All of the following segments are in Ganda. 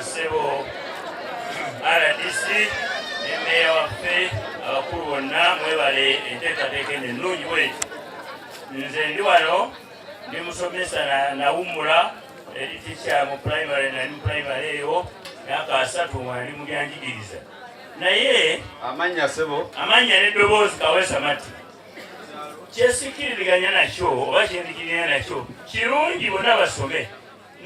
Sebo RDC ne meya waffe abakulu bonna mwebale enteekateeka ennungi bweti. Nze ndi wano ndi musomesa nawummula eri tica mu primary nali mu primary eyo myaka 3 ndi mu byanjigiriza. Naye amanya Sebo amanya n'eddoboozi Kaweesa Mati kyesikiririganya nakyo oba kyendikirira nakyo kirungi bonna basome,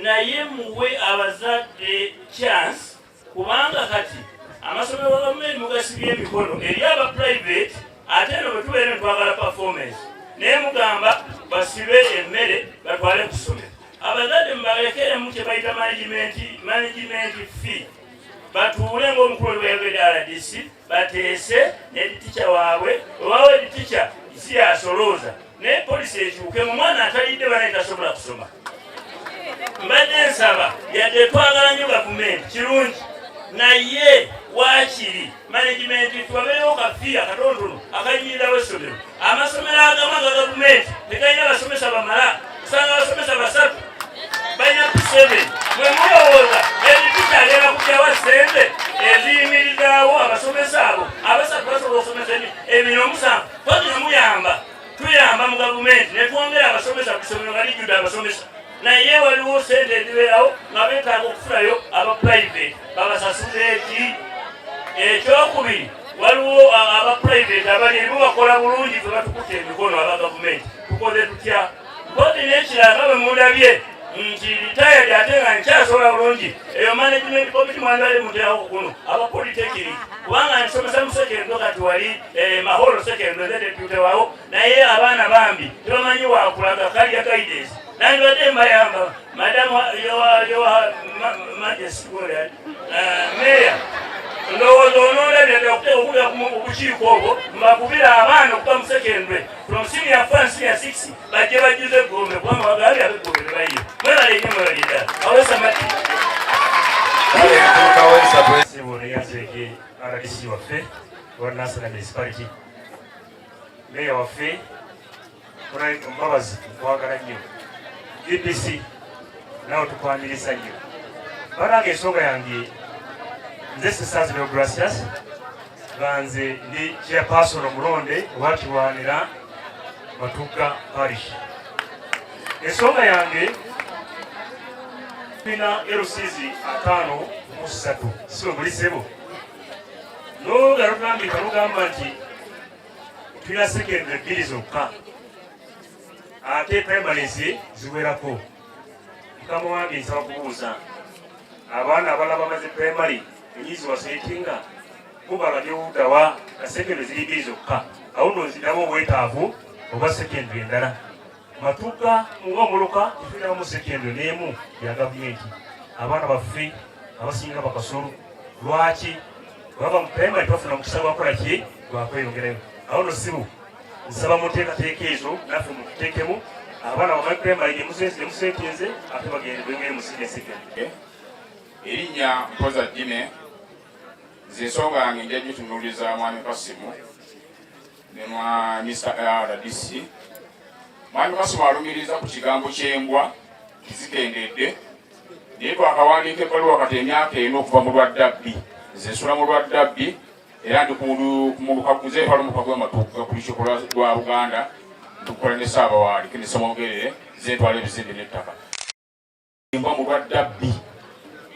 naye muwe abazadde chance, kubanga kati amasomero ga gavumenti mugasibye emikono eri aba private, ate no bwe tubeera twagala performance naye mugamba basibe emmere batwale ku ssomero. Abazadde mubalekere kye bayita management fee, batuule ng'omukulu w'ebyogerere RDC bateese n'editica waabwe, obawo editica si yasolooza naye polisi ekyuke mu mwana atalidde banaye tasobola kusoma. Mbadde nsaba yadde twagala nnyo gavumenti kirungi, naye waakiri management tubabeerewo kafiya katonotono akayimirirawo essomero. Amasomero agamu aga gavumenti tegalina basomesa bamala, usanga abasomesa 3 balina P7. Mwe mulowooza editica agenda kugyawa ssente eziyimirizaawo abasomesa abo 3 basobola okusomesa ebintu 7? Twagina muyamba tuyamba mu gavumenti ne twongera abasomesa ku ssomero nga lijjudde abasomesa, naye waliwo ssente ezibeerawo nga beetaaga okufulayo aba private babasasule eki. Ekyokubiri, waliwo aba private abali erimu bakola bulungi fe batukutte emikono aba gavumenti. Tukoze tutya? Mpoti n'ekirala nga bwe mulabye nti retired ate nga nkyasobola bulungi eyo management committee mwandale muterawo kuno aba polytechnic, kubanga nsomesa mu sekendo kati wali Mahoro sekendo deputy waawo, naye abaana bambi tebamanyi wakulaga kalya guidance. Nandibadde mbayamba madamu yowa majesty meya ndowooza onoolabirade okuteeka obukiiko obwo mbakubira abaana okuva mu sekendwe from senior 5 senior 6 bajje bajjuze Gombe, kubanga bagambye ab'Egombe tebayiyo. Mwebale nnyo mwebale ddala. Kaweesa Mati Sebo neyanzeke RDC waffe wa Nansana municipality, meya waffe mbabazi nkwagala nnyo, DPC nawe tukwaniriza nnyo. Banange ensonga yange nze Sisanzibwa Gracious banze ndi chairperson omulonde owakirwanira Matuga parish. Ensonga yange tulina LCs 5 mu 3 siwe muli Sebo nogalugambika lugamba nti tulina secondary 2 zokka ate primaries ziwerako. Mukama wange nsaba kubuuza abaana abalaba bamaze primary enyizi wasetinga kuba balyowudawa ka secondary ziri 2 zokka, awo noziddamu obwetaavu oba secondary endala. Matuga ng'omuluka tulinamu secondary n'emu ya gavumenti. Abaana baffe abasinga bakasulu lwaki baba mu primary bafuna mukisa gwakola ki gwakweyongerayo. Awo no Sibu nsaba muteekateeka ezo naffe mututeekemu abaana bamaze primary gyemusetinze ate bagende bwengeri mu senior secondary. Erinnya Mpoza Jime, nze ensonga yange njya gitunuuliza Mwami Kasimu ne mwa Mr. RDC. Mwami Kasimu alumiriza ku kigambo ky'embwa kizikendedde, naye twakawandiika ebbaluwa kati emyaka eno okuva mu Lwaddabbi. Nze nsula mu Lwaddabbi era ndi ku lukaguze mpalumuka gw'Amatuga ku lukiiko lwa Buganda, tukola ne Ssaabawaali Kenneth Mwongerere, nze ntwala ebizimbe n'ettaka. Embwa mu Lwaddabbi.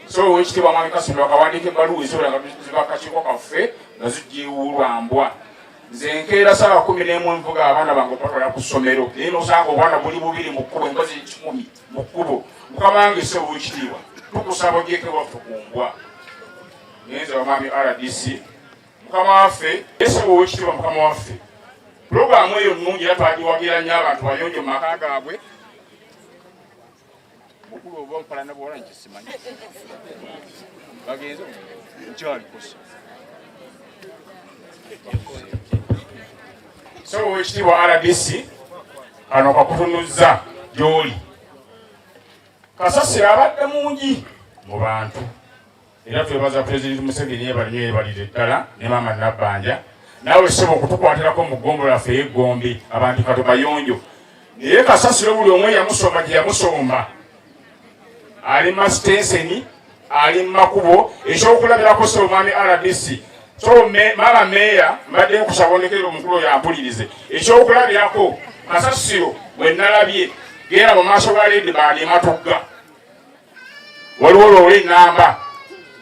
So Oweekitiibwa Mwami Kasimu akawandiika ebbaluwa eziwera nga ziba akakiiko kaffe nga zijjiwulwa mbwa. Nze nkeera ssaawa 11 nvuga abaana bange batwala ku ssomero, naye nosanga obwana buli 2 mu kkubo, embwa ziri 10 mu kkubo. Mukama wange Sebo Oweekitiibwa tukusaba ogyeko waffe ku mbwa. Ngenze Mwami RDC Mukama waffe Sebo Oweekitiibwa, Mukama waffe pulogulaamu eyo nnungi era twagiwagira nnyo abantu bayonjo mu maka gaabwe. Mukulu oba mpala ne bwola nkisimanyi bagenze nkyalikosa. So Oweekitiibwa RDC kano kakutunuzza gy'oli. Kasasiro abadde mungi mu bantu era twebaza Pulezidenti Museveni yebalire ddala ne Maama Nabbanja. Naawe Sebo okutukwatirako mu ggombolo yaffe ey'Egombe abantu kati bayonjo, naye Kasasiro buli omwe yamusomba gye yamusomba ali Mastenseni ali mu makubo ekyokulabirako so omwami RDC so mama meya mbadde nkusabonekera omukulu oyo ampulirize ekyokulabirako Kasasiro bwe nalabye gera mu maaso ga Lady Bird Matugga waliwo loole nnamba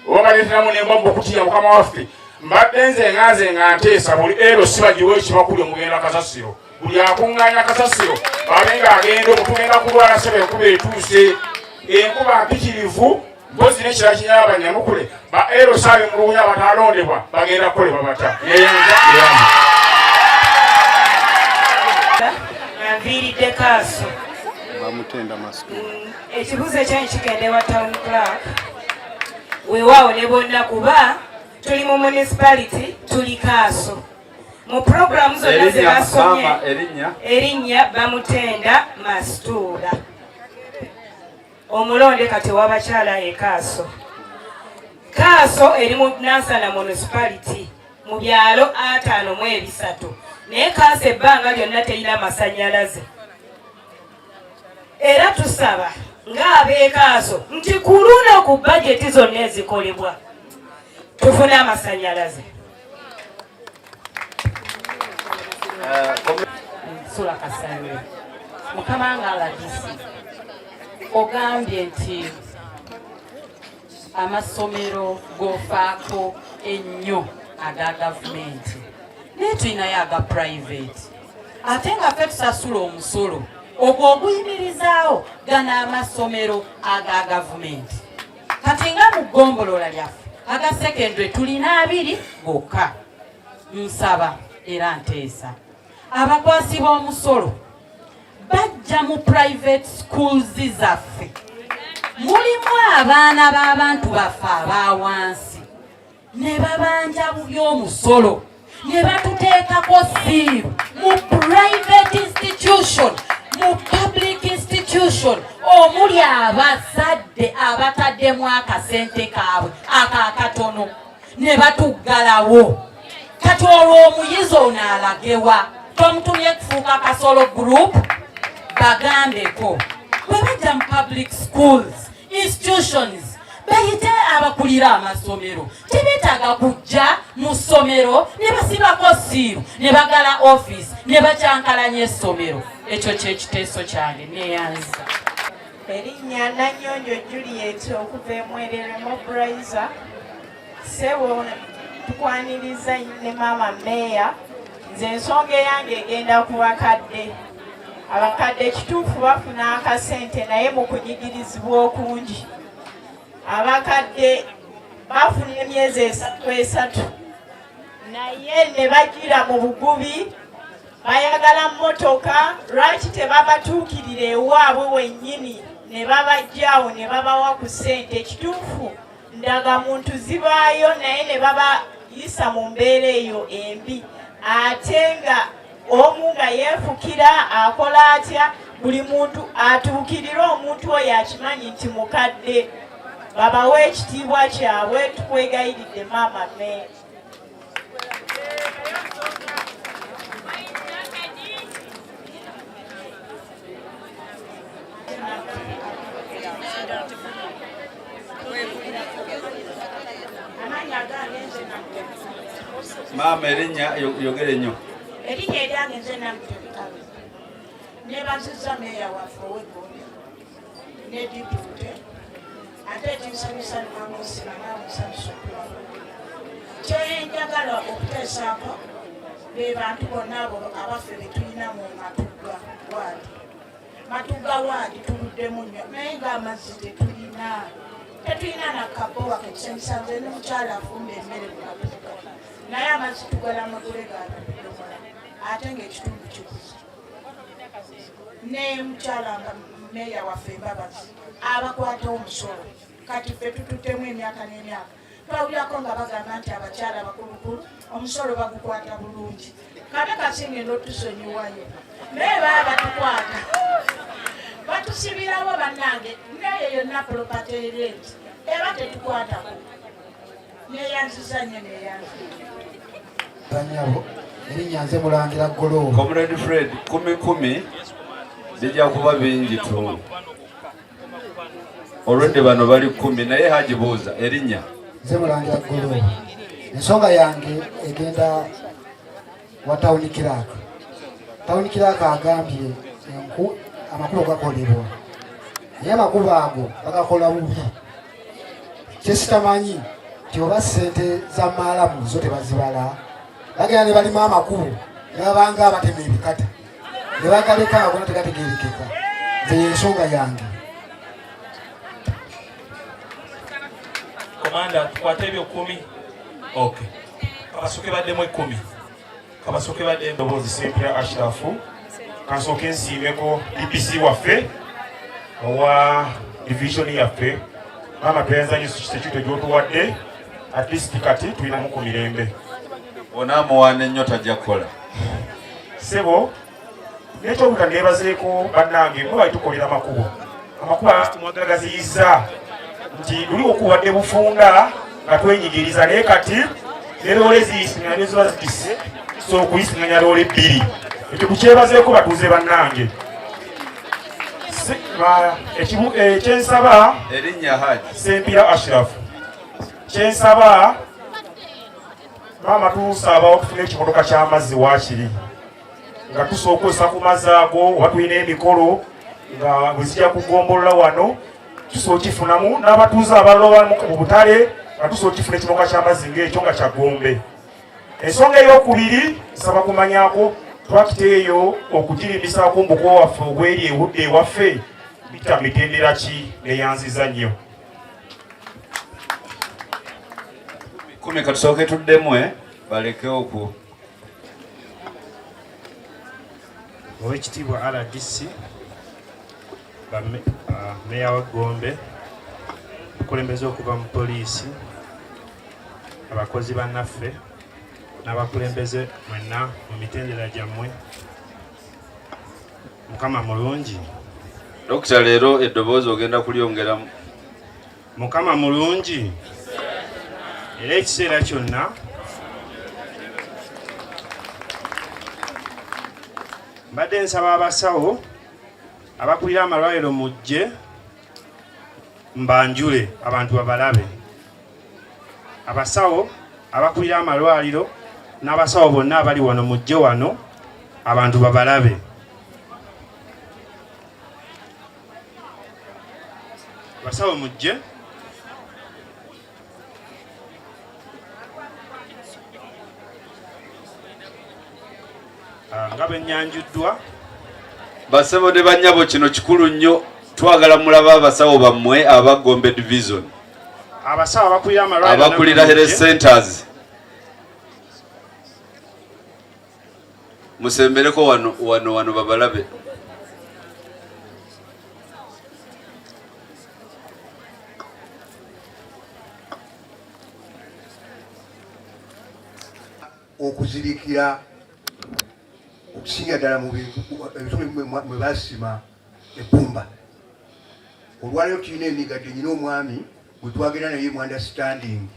oba baleeteramu n'embombo okutiya mukama waffe mbadde nze nga nteesa buli ero sibagiwe ekibakuli omugenda Kasasiro buli akuŋŋaanya Kasasiro babe ng'agenda omutugenda kulwala sebe enkuba etuuse enkuba mpitirivu mpozi n'ekira kinyala banyamukule ba ero saabe mu lubunya batalondebwa bagenda kukolebwa batya yeyanza eyama Nviiridde Kaaso bamutenda Masiko ekibuzo ekyange kigenda ewa town clerk weewaawo ne bonna kuba tuli mu municipality tuli Kaaso mu programu zonna ze basomye erinnya bamutenda Masituula omulonde kati w'abakyala e Kaaso. Kaaso eri mu Nansana municipality mu byalo 53 naye Kaaso ebbanga lyonna terina masannyalaze era tusaba ng'ab'e Kaaso nti ku luno ku bajeti zonna ezikolebwa tufune amasannyalaze. Sula Kasanye mukama nga aladisi ogambye nti amasomero gofaako ennyo aga gavumenti naye tulinayo aga private ate nga ffe tusasula omusolo ogwo oguyimirizaawo gana amasomero aga gavumenti kati nga mu ggombolola lyaffe aga secondary tulina 2 gokka. Nsaba era nteesa abakwasi b'omusolo bajja mu private schools zaffe mulimu abaana b'abantu baffe abawansi ne babanja by'omusolo ne batuteekako siiru mu private institution mu public institution omuli abazadde abataddemu akasente kaabwe akakatono ne batuggalawo. Kati olwo omuyizi ono alagewa tomutumye kufuuka kasolo group bagambeko bwe bajja mu public schools institutions bayite abakulira amasomero tebeetaaga kujja mu ssomero ne basibako siiru ne bagala office ne bakyankalanya essomero. Ekyo kyekiteeso kyange neeyanza. Erinnya Nanyonjo Juliet okuva e Mwerere Mobilizer sebo tukwaniriza ne mama meya nze ensonga eyange egenda ku bakadde. Abakadde ekituufu bafuna akasente naye mu kunyigirizibwa okungi abakadde bafuna emyezi 3 naye ne bagira mu bugubi bayagala mmotoka lwaki tebabatuukirira ewaabwe wennyini ne babajjaawo ne babawa ku ssente. Ekituufu ndaga muntu zibaayo naye ne babayisa mu mbeera eyo embi ate nga omu nga yeefukira akola atya buli muntu atuukirira omuntu oyo akimanyi nti mukadde babawe ekitiibwa kyabwe tukwegayiridde maama meya. Mama erinnya yogere nnyo. Erinnya eryange nze Namutebikabe nebaziza meeya waffe ow'eggombe ne dipute ate ekinsanyusa namamusima namusanyusa okulamu kyenjagala okuteesaako be bantu bonna abo abaffe be tulina mu Matugga waadi. Matugga waadi tuluddemu nnyo naye ng'amazzi tetulina nakabowa ketusanyusa nze n'omukyala afumba emmere mu Matugga naye amazzi tugala amagule gaatudomola ate ng'ekitundu kikuze ne mukyala meeya waffe Mbabazi abakwata omusolo kati ffe tututtemu emyaka n'emyaka twawulirako nga bagamba nti abakyala bakulukulu omusolo bagukwata bulungi kate kasinge n'otusonyiwayo naye baba batukwata batusibirawo bannange naye yonna propaterenti eba tetukwatako neyanziza nnyo Tanyabo erinnya nze Mulangira Golo. Comrade Fred 10 bijja kuba bingi tu. olwedde bano bali 10 naye Haji buuza erinnya. Nze Mulangira Gulu. Ensonga yange egenda wa Town Clerk. Town Clerk agambye amakulu gakolebwa. Naye amakubo ago bagakola bubi. Kyesitamanyi nti oba ssente za maalamu zo tebazibala. Bagenda ne balima amakubo ne babanga abatema ebikata. Ne bagaleka agona tegategerekeka. Nze ensonga yange. Komanda tukwate ebyo 10. Okay. Kabasoke baddemu 10. Kabasoke baddemu Ndoboozi Sempya Ashrafu. Kasoke nsiimeko DPC waffe owa division yaffe. Mama tuyenza nyo sekito gyotuwadde at least kati tulinamu ku mirembe. Onaamuwaana ennyo tajja kukola. Sebo nekyobuta nebazeeko bannange mwe bali tukolera amakubo. Amakubo tumwagagaziyiza nti luli okuwadde bufunda nga twenyigiriza naye kati ne loole ziyisiŋŋanya ne ziba zitise so okuyisiŋŋanya loole 2. Ekyo tukyebazeeko batuuze bannange. Kyensaba erinnya Haji Sempya Ashrafu. Kyensaba maama tusaba okufuna ekimotoka ky'amazzi waakiri nga tusookozesa ku mazzi ago oba tulina emikolo nga bwe zijja kugombolola wano tusobola okifunamu n'abatuuze abalala mu butale nga tusobola okifuna ekimotoka ky'amazzi ng'ekyo nga kya Gombe. Ensonga ey'okubiri nsaba kumanyako twakita eyo okugirimbisako mu buko waffe obweri ewudde ewaffe bita mitendera ki neyanziza nnyo. 10 katusooke tuddemu balekewo ku Oweekitiibwa RDC meya wa Gombe, abakulembeze okuva mu poliisi, abakozi bannaffe n'abakulembeze mwenna mu mitendera gyammwe. Mukama mulungi. Dokita leero eddoboozi ogenda kulyongeramu. Mukama mulungi. Era ekiseera kyonna mbadde nsaba abasawo abakulira amalwaliro mujje mbanjule abantu babalabe. Abasawo abakulira amalwaliro n'abasawo bonna abali wano mujje wano abantu babalabe. Abasawo mujje. Nga bennyanjuddwa basebo ne bannyabo kino kikulu nnyo twagala mulaba abasawo bammwe aba Gombe division abasawo abakulira amalwaliro abakulira health centers musembereko wano babalabe. Okuzirikira okusinga ddala mu ebitone mwe basima ebbumba. Olwaleero tulina emigadde nyina omwami gwe twagenda naye mu understanding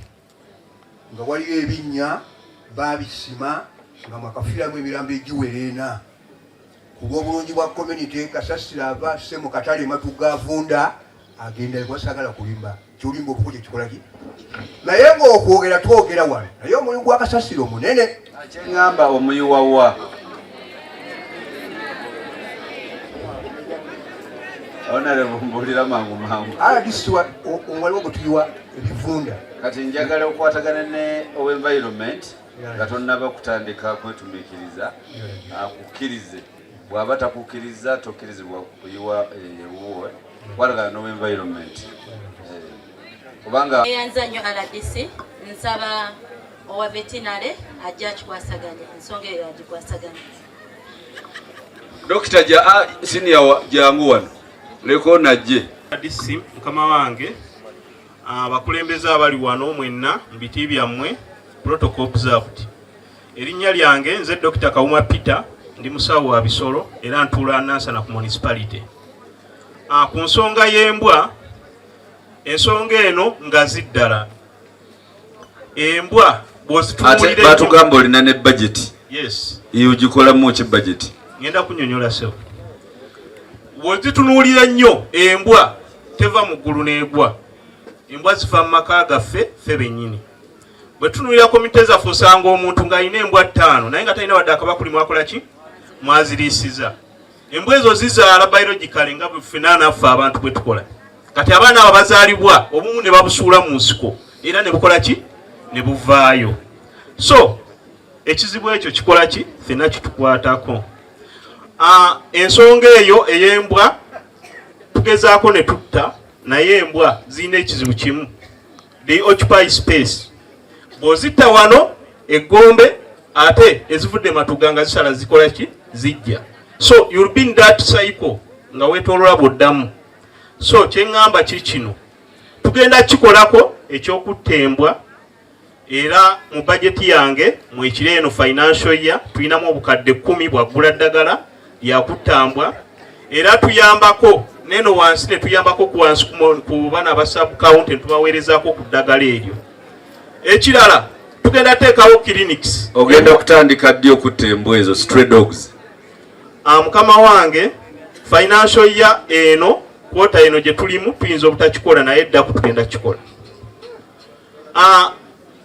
nga waliyo ebinnya babisima nga mwakafiiramu emirambo egiwera 4 ku lw'obulungi bwa community. Kasasira ava se mu katale matuga avunda agenda kwasagala kulimba kyolimba obuko kyekikolaki naye ng'okwogera twogera wano naye omulimu gwa Kasasiro munene. Kyeŋŋamba omuyiwawa onalebumbulira mangu aladisiwa omwaliwo gwe tuyiwa ebivunda. kati njagala okukwatagana ne environment nga tonnaba kutandika kwetumiikiriza akukkirize bw'aba takukkiriza tokkirizibwa kuyiwa ewuwe kwatagana n'environment kubanga eyanza nnyo RDC nsaba owa veterinary ajja akikwasaganya ensonga eyo agikwasaganya. Dokita senior jangu wano leko najje RDC mukama wange abakulembeze abali wano mwenna mbiti byammwe protocol observed. Erinnya lyange nze Dr. Kawuma Peter ndi musawo wa Bisolo era ntuula Nansana ku municipality. Ku nsonga y'embwa ensonga eno nga ziddala embwa bw'ozitunuulira batugamba olina ne budget. Yes. Iyo gikolamu ki budget? Ngenda kunnyonnyola sewo. Bw'ozitunuulira nnyo embwa teva mu ggulu n'egwa embwa zifa mu maka gaffe ffe bennyini bwe tunuulira komite zaffe osanga omuntu ng'alina embwa 5 naye nga talina wadde akabakuli mwakola ki mwaziriisiza embwa ezo zizaala biologically nga bwe ffenna naffe abantu bwe tukola kati abaana abo bazaalibwa obumu ne babusuula mu nsiko era ne bukola ki ne buvaayo so ekizibu ekyo kikola ki ffenna kitukwatako ensonga eyo ey'embwa tugezaako ne tutta naye embwa zirina ekizibu kimu they occupy space bw'ozitta wano eggombe ate ezivudde matuga nga zisala zikola ki zijja so you'll be in that cycle nga weetoolola bw'oddamu so kyeŋŋamba kiri kino tugenda kikolako ekyokutta embwa era mu bajeti yange mwekiro eno financial year tulinamu obukadde 10 bwaggula ddagala lyakutta mbwa era tuyambako neno wansi ne tuyambako ku wansi ku bana ba sub county tubaweerezaako ku ddagala eryo ekirala tugenda teekawo clinics ogenda okutandika ddi okutta embwa ezo stray dogs mukama wange financial year eno kwota eno gye tulimu tuyinza obutakikola naye eddaku tugenda kikola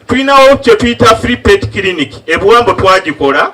tulinawo kye tuyita free pet clinic ebuwambo twagikola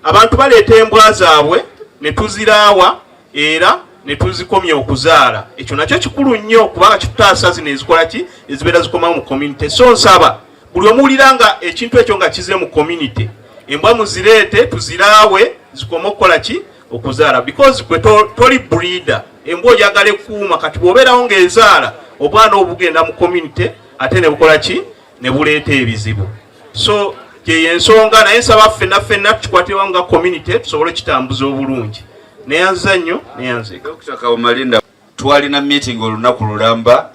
abantu baleeta embwa zaabwe ne tuziraawa era ne tuzikomya okuzaala ekyo nakyo kikulu nnyo kubanga kitutaasa zino ezikola ki ezibeera zikomawo mu community so nsaba buli omuwulira nga ekintu ekyo nga kize mu community embwa muzireete tuziraawe zikoma okukola ki okuzaala because gwe toli breeder embwa oyagala ekkuuma kati bw'obeerawo ng'ezaala obwana obugenda mu community ate ne bukola ki ne buleeta ebizibu so yeyo ensonga naye nsaba ffenna tukikwatiramu nga community tusobole kitambuza obulungi neyanza nnyo neyanze Dr. Kaumalinda twalina meeting olunaku lulamba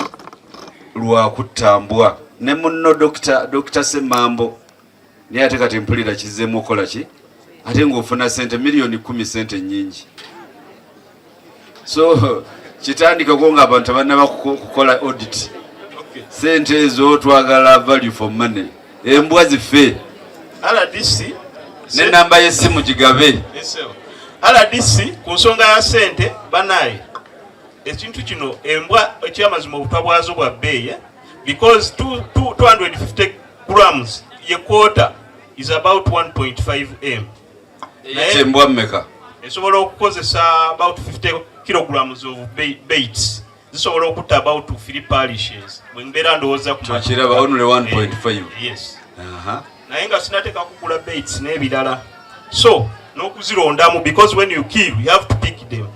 lwa kutambwa ne munno Dr. Semambo naye ate kati mpulira kizeemu okola ki ate ng'ofuna sente milioni 10 sente nyingi so kitandikako nga abantu bannaba kukola audit sente ezo twagala value for money embwa zife RDC ne namba y'essimu gigabe RDC ku nsonga ya sente banaye ekintu kino embwa ekyamazima obutwa bwazo bwa bbeeyi because 250 grams ye quarter is about 1.5 m embwa mmeka esobola okukozesa about 50 kilograms of baits zisobola okutta about 3 parishes bwembeera ndowooza kiraba only 1.5 yes naye nga sinateeka kugula baits n'ebirala so n'okuzirondamu because when you kill you have to pick them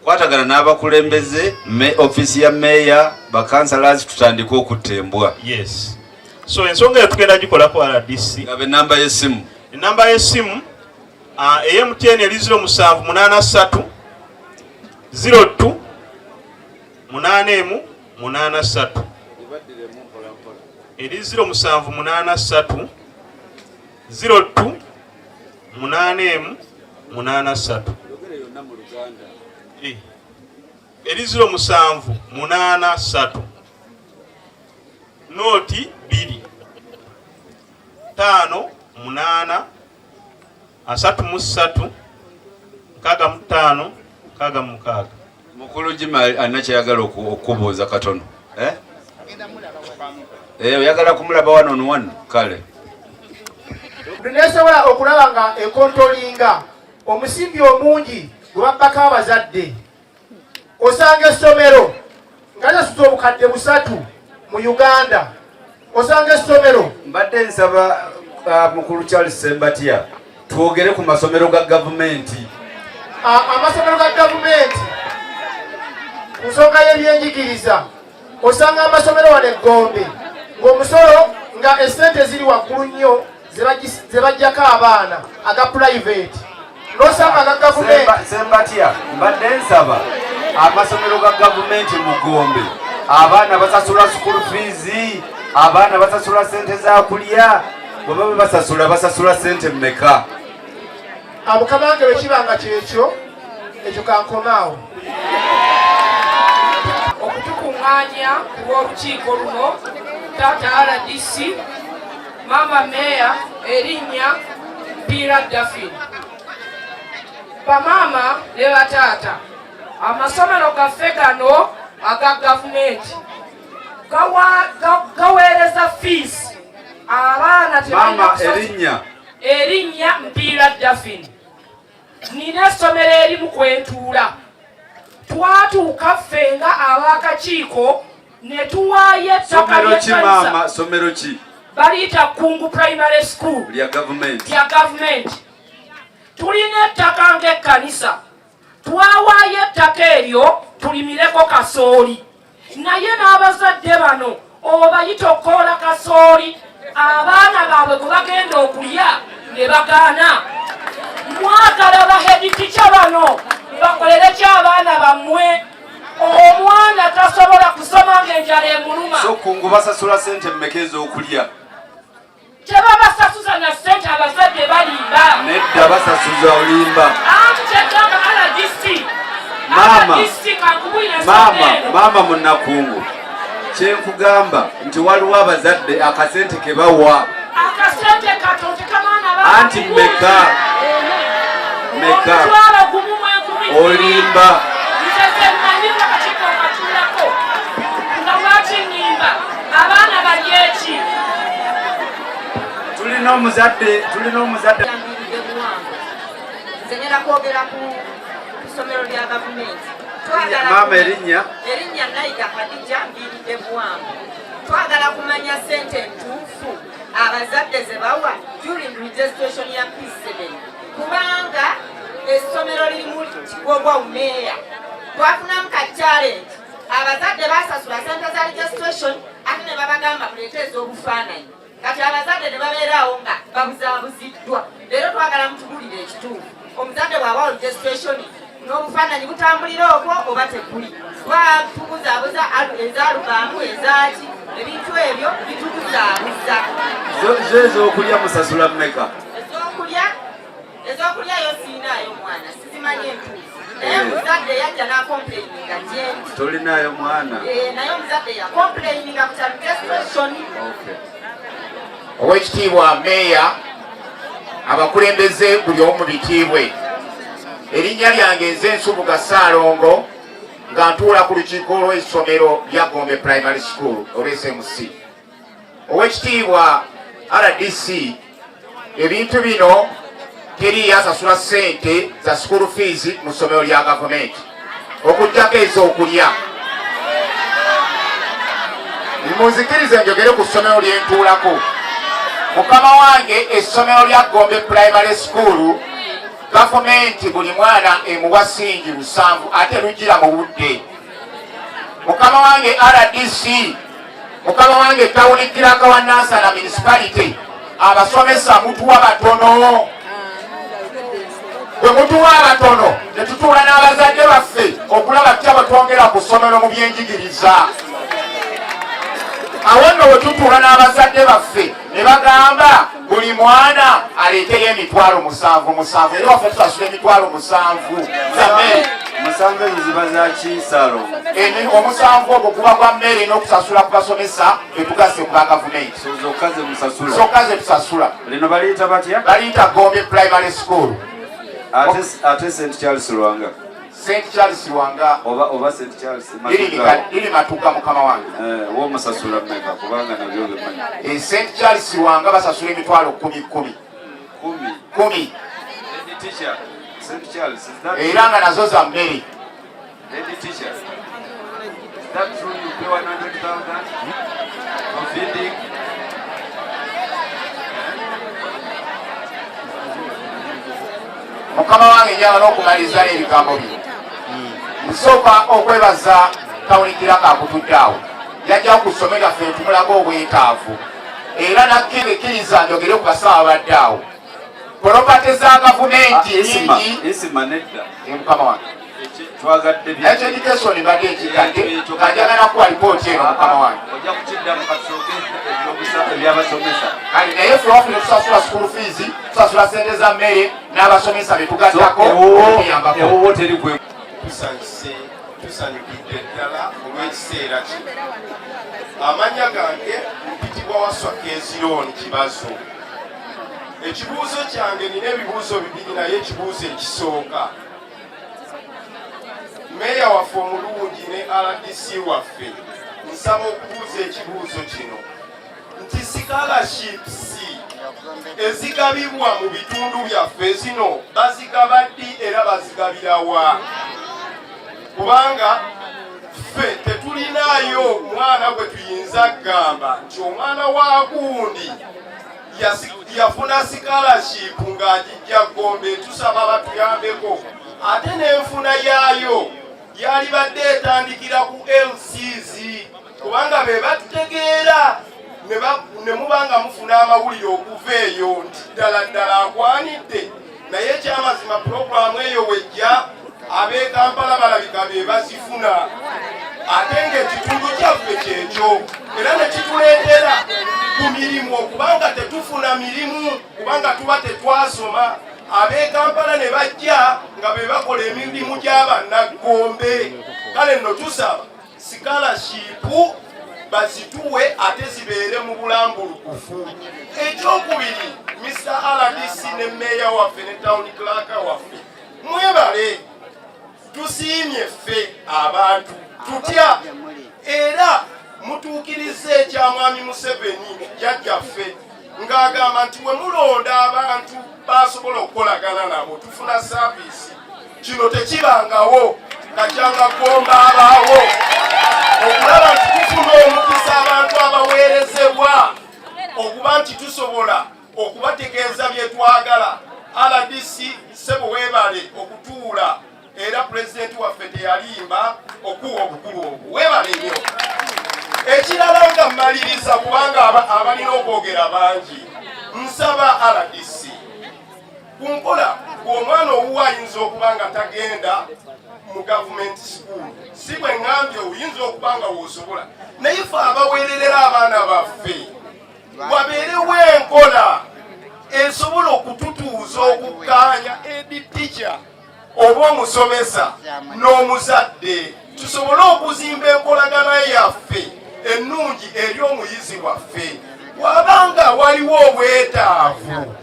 kwatagana n'abakulembeze office ya meya bakansalas tutandika okutta embwa yes so ensonga eyo tugenda gikolako RDC ngabe namba y'essimu enamba y'essimu MTN eri 0783 02 8183 eri 0783 02 8183 eri 0783 noti 2 5 8 33 65 66 mukulu Jima alina kyayagala okubuuza katono oyagala kumulaba one on one kale nesobola okulaba nga ekontolinga omusimbi omungi gwe babbako abazadde osanga essomero nga lyasuza obukadde 3 mu Uganda osanga essomero mbadde nsaba mukulu Charles Sembatia twogere ku masomero ga gavumenti amasomero ga gavumenti ku nsonga y'ebyenjigiriza osanga amasomero wano Gombe ng'omusolo nga esente ziri waggulu nnyo ze bajjako abaana aga private n'osanga aga gavumenti Sembatia mbadde nsaba amasomero ga gavumenti mu Gombe abaana basasula school fees abaana basasula sente za kulya bwe baba basasula sente mmeka abukabange bwekibanga kyekyo ekyo kankomaawo okutukuŋŋaanya ku lw'olukiiko luno taata RDC mama meya erinnya Mpira Daffin bamaama ne bataata amasomero gaffe gano aga gavumenti gaweereza fees abaana mama erinnya Mpiira Daphne. Nina essomero erimu kwentuula twatuuka ffe nga ab'akakiiko ne tuwaayo ettaka ly'ekkanisa. Somero ki? Baliyita Kungu Primary School lya gavumenti. Tulina ettaka ng'ekkanisa, twawaayo ettaka eryo tulimireko kasooli, naye n'abazadde bano obayita okoola kasooli abaana baabwe gwe bagenda okulya ne bagaana. Mwagala baheditica bano bakolere ki abaana bammwe? Omwana tasobola kusoma ng'enjala emuluma. So Kungu basasula ssente mmeka ez'okulya? Tebabasasuza na ssente abazadde balimba. Nedda basasuza olimba. Kyegamba RDC. Maama Munnakungu, kyenkugamba nti waliwo abazadde akasente ke bawa. Akasente katonte kamaana ba. Anti meka olimba. Tulina omuzadde nzenyera kwogera ku ssomero lya gavumenti. Maama erinnya Nayiga Khadija Mbiridde Buwangu. Twagala kumanya ssente entuufu abazadde ze bawa during registration ya P7 kubanga essomero lirimu Kigogwa umeeya. Twafunamu ka challenge abazadde basasula ssente za registration ate ne babagamba kuleeteeza obufaananyi. Kati abazadde ne babeerawo nga babuzaabuziddwa. Leero twagala mutugulire ekituufu. Omuzadde bw'awa registration n'obufaananyi butambulira okwo oba tekuli. Twatubuzaabuza ezaalubaamu ezaaki ebintu ebyo bitubuzaabuza. Ez'okulya musasula mmeka? Ez'okulya yo siinaayo mwana sizimanyi entuufu. Naye omuzadde yajja n'akomplayininga gyendi. Tolinaayo mwana? Naye omuzadde yakomplayininga ku kya registration. Oweekitiibwa Meeya, abakulembeze buli omu bitiibwe. Erinnya lyange nze Nsubuga Ssaalongo nga ntuula ku lukiiko lw'essomero lya Gombe Primary School oba SMC. Oweekitiibwa RDC, ebintu bino teri asasula ssente za school fees mu ssomero lya gavumenti okuggyako ez'okulya. Munzikirize njogere ku ssomero lye ntuulako. Mukama wange essomero lya Gombe Primary School gavumenti buli mwana emuwa singi 7 ate lugira mu budde. Mukama wange RDC, mukama wange tawuni kiraka wa Nansana municipality abasomesa mutuwa batono. Bwe mutuwa abatono ne tutuula n'abazadde baffe okulaba tutya bwe twongera ku ssomero mu byenjigiriza. Awo nno bwe tutuula n'abazadde baffe ne bagamba buli mwana aleeteyo emitwalo 7 era waffe tusasula emitwalo 7 za mmere. 7 ezo ziba za ki Ssaalongo? Omusanvu ogwo guba gwa mmere n'okusasula ku basomesa be tugase ku ba gavumenti. Zokka ze tusasula. Lino baliyita batya? Baliyita Gombe Primary School. Ate St. Charles Lwanga? St. Charles Lwanga oba St. Charles liri Matuga mukama wange. Wo musasula mmeka kubanga nabyo bimanyi. St. Charles Lwanga basasula emitwalo 10. Lady teacher, St. Charles, is that era nga nazo za mmere. Lady teacher, is that true you pay 100,000 for feeding? Mukama wange njagala n'okumaliza n'ebigambo bino. Nsooka okwebaza tawulikirako akutudde awo. Yajjawo ku ssomero lyaffe ne tumulaga obwetaavu. Era nakkiriza njogere ku basawo abadde awo. Polopate za gavumenti nyingi. Isima nedda. Mukama wange. Twagadde bya education mbadde ekikadde nga njagala kuwa lipooti eno mukama wange. Ojja kukiddamu kasooke ebyabasomesa. Kale naye ffe waffe ne tusasula school fees, tusasula ssente za mmere n'abasomesa be tugattako okuyambako. Ewowo teri kwe. Tusanyukidde ddala olw'ekiseera kino. Amannya gange mpitibwa Waswa Kezirooni Kibazo. Ekibuuzo kyange nina ebibuuzo 2 naye ekibuuzo ekisooka. meya waffe omulungi ne RDC waffe nsaba okubuuza ekibuuzo kino nti scholarships ezigabibwa mu bitundu byaffe zino bazigaba ddi era bazigabirawa? Kubanga ffe tetulinayo mwana gwe tuyinza kugamba nti omwana wa gundi yafuna scholarship ng'agijja Gombe, tusaba batuyambeko. Ate n'enfuna yaayo yali badde etandikira ku LCZ, kubanga be batutegeera ne mubanga mufuna amawulire okuva eyo nti ddala akwanidde. Naye ekyamazima pulogulaamu eyo wejja ab'e Kampala balabika be bazifuna. Ate ng'ekitundu kyaffe kyekyo era ne kituleetera ku mirimu okubanga tetufuna mirimu kubanga tuba tetwasoma. Ab'e Kampala ne bajja nga be bakola emirimu gy'Abannagombe. Kale nno tusaba scholarship bazituwe ate zibeere mu bulambulukufu. Ekyokubiri, Mr. RDC ne meya waffe ne town clerk waffe mwebale, tusiimye ffe abantu tutya era mutuukirize ekya mwami Museveni jjajjaffe ng'agamba nti we mulonda abantu basobola okukolagana nabo tufuna saavisi. Kino tekibangawo kakyanga Gomba abaawo okulaba nti tufuna omukisa abantu abaweerezebwa okuba nti tusobola okubategeeza bye twagala. RDC sebo weebale okutuula era pulezidenti waffe teyalimba okuwa obukulu obwo. Weebale nnyo. Ekirala nga mmaliriza kubanga abalina okwogera bangi, nsaba RDC ku nkola gw'omwana owuwa ayinza okuba nga tagenda mu gavumenti school, si bwe ngambye oyinza okuba nga w'osobola, naye ffe abaweererera abaana baffe wabeerewo enkola esobola okututuuza okukkaanya editicha oba omusomesa n'omuzadde, tusobole okuzimba enkolagana yaffe ennungi eri omuyizi waffe. Wabanga waliwo obwetaavu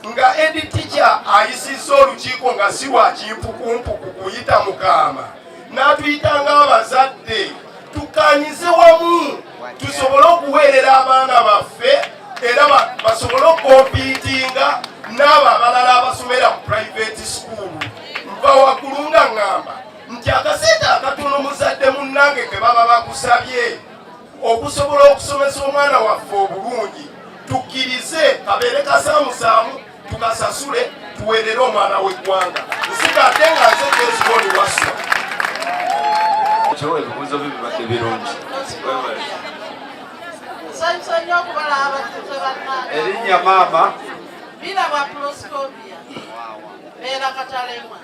nga editicha ayisizza olukiiko nga si wa kimpukumpuku kuyita Mukama n'atuyitanga abazadde, tukanyize wamu tusobole okuweerera abaana baffe era basobole okompiitinga n'abo abalala abasomera mu private school. Nva waggulu nga ŋŋamba nti akasente akatono muzadde munnange ke baba bakusabye okusobola okusomesa omwana waffe obulungi, tukkirize kabeere kasaamusaamu tukasasule tuweerere omwana w'eggwanga. Nsigadde nga nze Keziboni Wasswa. Ebibuuzo bye bibadde birungi. Nsanyusa nnyo okubalaba abatuzze bannange. Erinnya maama? Birabwa Proscopia. Beera Katalemwa.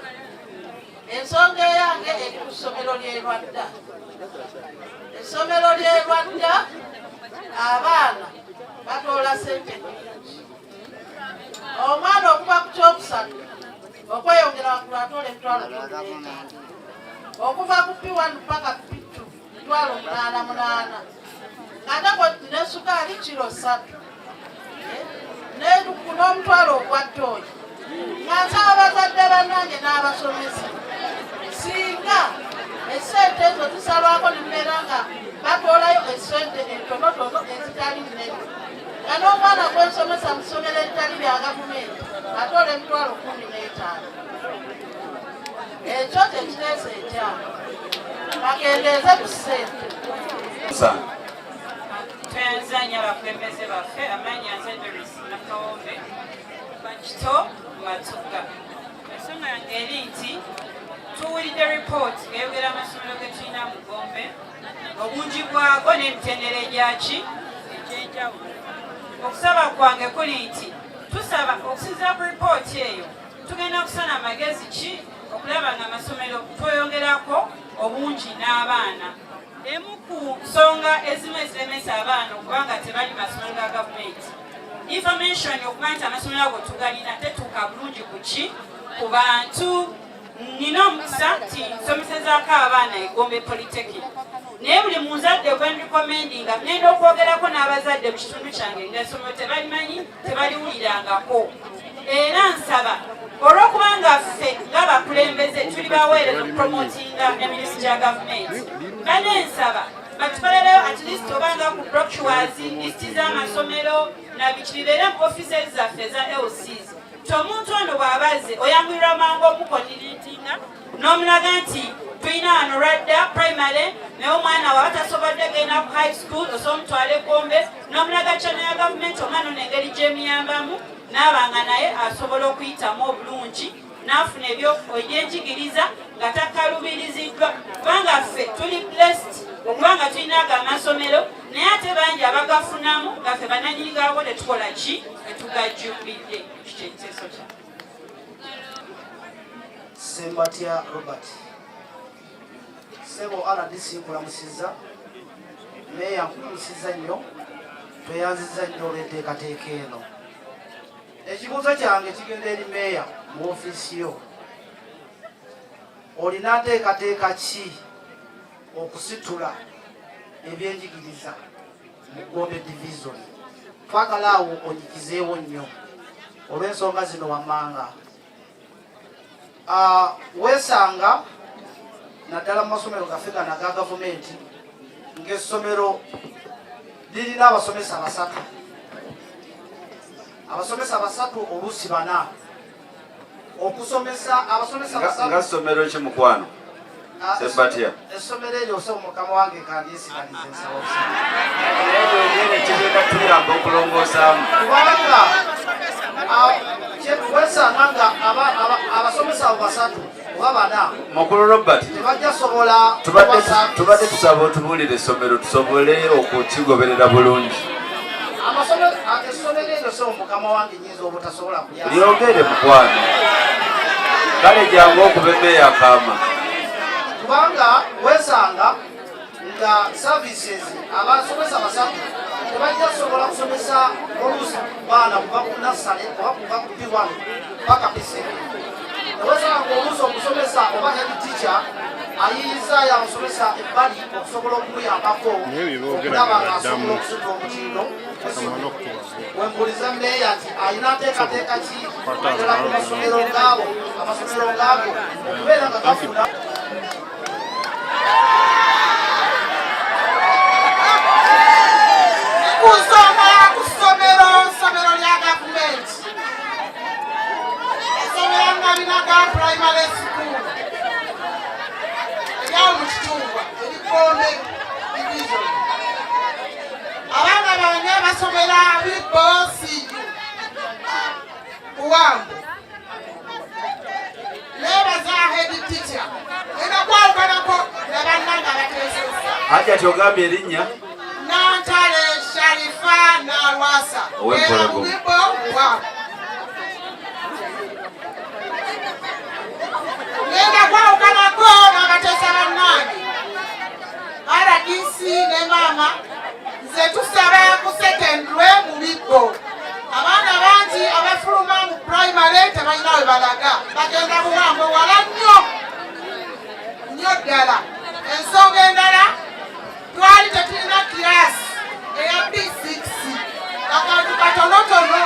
Ensonga eyange eri ku ssomero ly'e Lwadda. Essomero ly'e Lwadda abaana batoola ssente nnyingi. Omwana okuva ku kyokusatu okweyongera waggulu atoola emitwalo 15. Okuva ku P1 mpaka ku P2 mitwalo 88. Ate koti ne sukaali kiro 3. N'omutwalo ogwa ttooyi. Nga nsaba abazadde bannange n'abasomesa singa essente ezo zisalwako ne mbeera nga batoolayo essente entonotono ezitali nnene. Nga n'omwana gw'ensomesa mu ssomero eritali lya gavumenti atoola emitwalo 15. Ekyo tekiteesa ekyama. Bakendeeze ku ssente. Twenzanya abakulembeze baffe amannya nze Doris Nakawombe Bakito Matuga. Ensonga yange eri nti tuwulidde ripooti eyogera amasomero ge tulina mu Gombe, obungi bwago n'emitendera egyaki egy'enjawulo. Okusaba kwange kuli nti tusaba okusinziira ku ripooti eyo tugenda kusana magezi ki okulaba nga amasomero tweyongerako obungi n'abaana. Emu ku nsonga ezimu eziremesa abaana okuba nga tebali masomero ga gavumenti, information okuba nti amasomero ago tugalina tetuuka bulungi ku ki ku bantu. Nina omukisa nti nsomesezaako abaana e Gombe Polytechnic, naye buli muzadde gwe ndikomendinga ngenda okwogerako n'abazadde mu kitundu kyange ng'essomero tebalimanyi tebaliwulirangako. Era nsaba olw'okubanga ffe ng'abakulembeze tuli baweereza okupromotinga emirimu gya gavumenti banensaba batukolereyo at least obanga ku brochures listi z'amasomero nabiki bibeere mu offices zaffe eza LCs omuntu ono bw'abaze oyambulira mangu omukondiritinga n'omulaga nti tulina wano radda primary naye omwana waaba tasobodde genda ku high school osobola omutwale Gombe n'omulaga kyano ya gavumenti omwana ono engeri gy'emuyambamu n'abanga naye asobola okuyitamu obulungi n'afuna ebyenjigiriza nga takalubiriziddwa kubanga ffe tuli blessed okubanga tulina ago amasomero naye ate bangi abagafunamu nga ffe bananyini gaabo tetukola ki netugajjumbidde kikyenteeso kya Sembatya Robert Sebo RDC nkulamusizza meya nkulamusizza nnyo tweyanzizza nnyo olw'enteekateeka eno. Ekibuuzo kyange kigenda eri meya mu ofiisi yo, olina nteekateeka ki okusitula ebyenjigiriza mu Gombe division? Twagala awo onyikizeewo nnyo olw'ensonga zino wammanga. Weesanga naddala mu masomero gaffe gano aga gavumenti ng'essomero lirina abasomesa basatu. Abasomesa basatu oluusi bana okusomesa abasomesa basatu nga ssomero ki mukwano Sembatya essomero eryo osoma mukama wange kandisigaliza ensawo kigenda tuyamba okulongoosaamu kubanga wesanga nga abasomesa abo basatu oba bana mukulu Robert tebajja sobola tubadde tusaba otubuulire essomero tusobole okukigoberera bulungi. Essomero eryo so mukama wange nyinza obutasobola kuyamba lyogere mukwano kale jangu okuba emmeeya akaama kubanga wesanga nga services abasomesa basatu tebajja sobola kusomesa oluusi baana kuva ku nasale oba kuva ku P1 paka P7. Wesanga oluusi omusomesa oba head teacher ayiyizayo abasomesa ebbali okusobola okumuyambako okulaba ng'asobola okusitula omutindo. Wembuliza meeya nti alina nteekateeka ki okugera ku masomero gaabo okubeera nga gafuna kusoma ku ssomero lya gavumenti essomero nga linaga primary school eryawo mu kitungwa erikombe division. Abaana bange basomera bibosi kuwambo nebaza head teacher ena kwawukanako nabannanga bateesesa hajati ogambye erinnya Nantale Sharifa Nalwasa Wibo Wambo nenda kwawukanako nabateesa bannange RDC ne mama nze tusaba ku secondary mu Bibo. Abaana bangi abafuluma mu primary tebalina we balaga bagenda buwambo wala nnyo ddala. Ensonga endala twali tetulina kirasi eya P6 akantu katonotono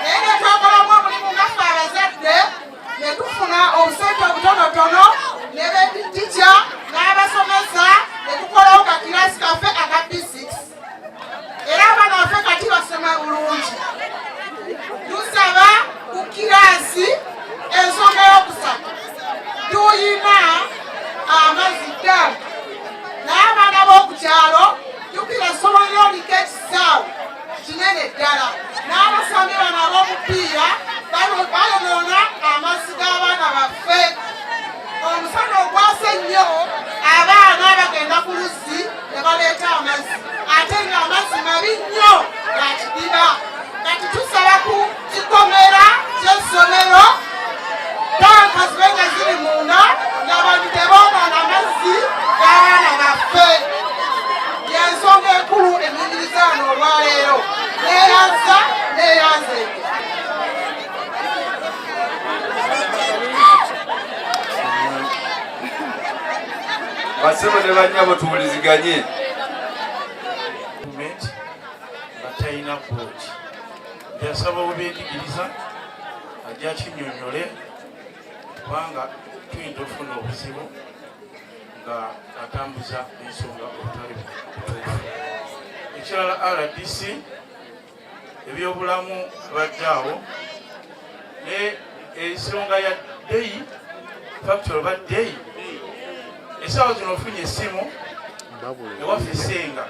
naye ne twakolamu omulimu ngaffe abazadde ne tufuna obusente obutonotono ne beeticha n'abasomesa ne tukolawo ka kirasi kaffe aka P6 era abaana baffe kati basoma bulungi. Tusaba ku kirasi ensonga y'okusatu tuyina amazzi ddala naye abaana b'okukyalo jjukira essomo lyoliko ekisaawe kinene ddala n'abasambi bano ab'omupiira bayonoona amazzi g'abaana baffe. Omusana ogwase nnyo abaana bagenda ku luzzi ne baleeta amazzi ate ng'amazzi mabi nnyo ga kidiba. Kati tusaba ku kikomera ky'essomero tanka zibe nga ziri munda ng'abantu teboonoona amazzi g'abaana baffe. Y'ensonga enkulu enyingiriza wano olwaleero neeyanza basebo ne bannyabo tuwuliziganye batalina kooti yasaba obwenjigiriza ajja kinyonyole kubanga tuyinza okufuna obuzibu nga atambuza ensonga obutali butuufu. Ekirala RDC ebyobulamu bajjaawo ensonga ya deyi factory ba deyi esaawa zino ofunye essimu ewaffe Senga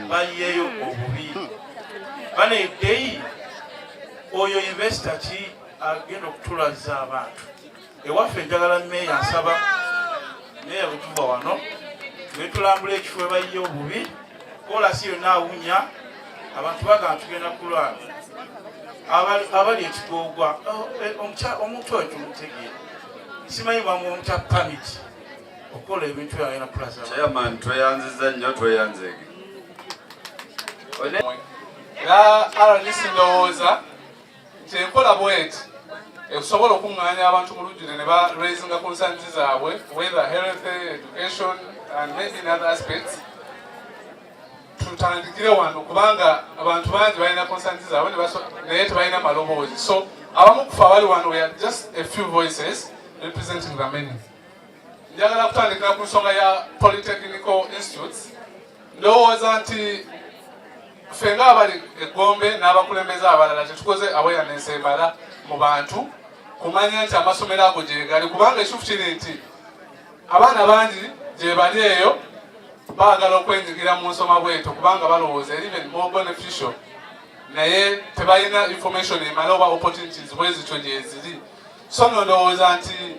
bayiyeyo obubi bane deyi oyo investor ki agenda okutulaza abantu ewaffe njagala meeya nsaba meeya bwetuva wano netulambula ekifo ebayiye obubi kola si yonna awunya abantu bagamba tugenda kulwala abali ekigogwa omuntu oyo tumutegeera simanyi bwamu omutya pamit okukola ebintu byalina plaza. Chairman tweyanziza nnyo tweyanzege era RDC ndowooza nti enkola bweti ekusobola okuŋŋaanya abantu mu lujjudde ne ba raisinga concerns zaabwe whether health, education and maybe in other aspects. Tutandikire wano kubanga abantu bangi balina concerns zaabwe naye tebalina maloboozi, so abamu kufa abali wano we are just a few voices representing the many. Njagala kutandikira ku nsonga ya Polytechnical Institutes. Ndowooza nti ffe ng'abali eGombe n'abakulembeze abalala tetukoze awareness emala mu bantu kumanya nti amasomero ago gye gali, kubanga ekituufu kiri nti abaana bangi gye bali eyo baagala okwenyigira mu nsoma bweto kubanga balowooza even more beneficial naye tebalina information emala oba opportunities bwezityo gye ziri. So ndowooza nti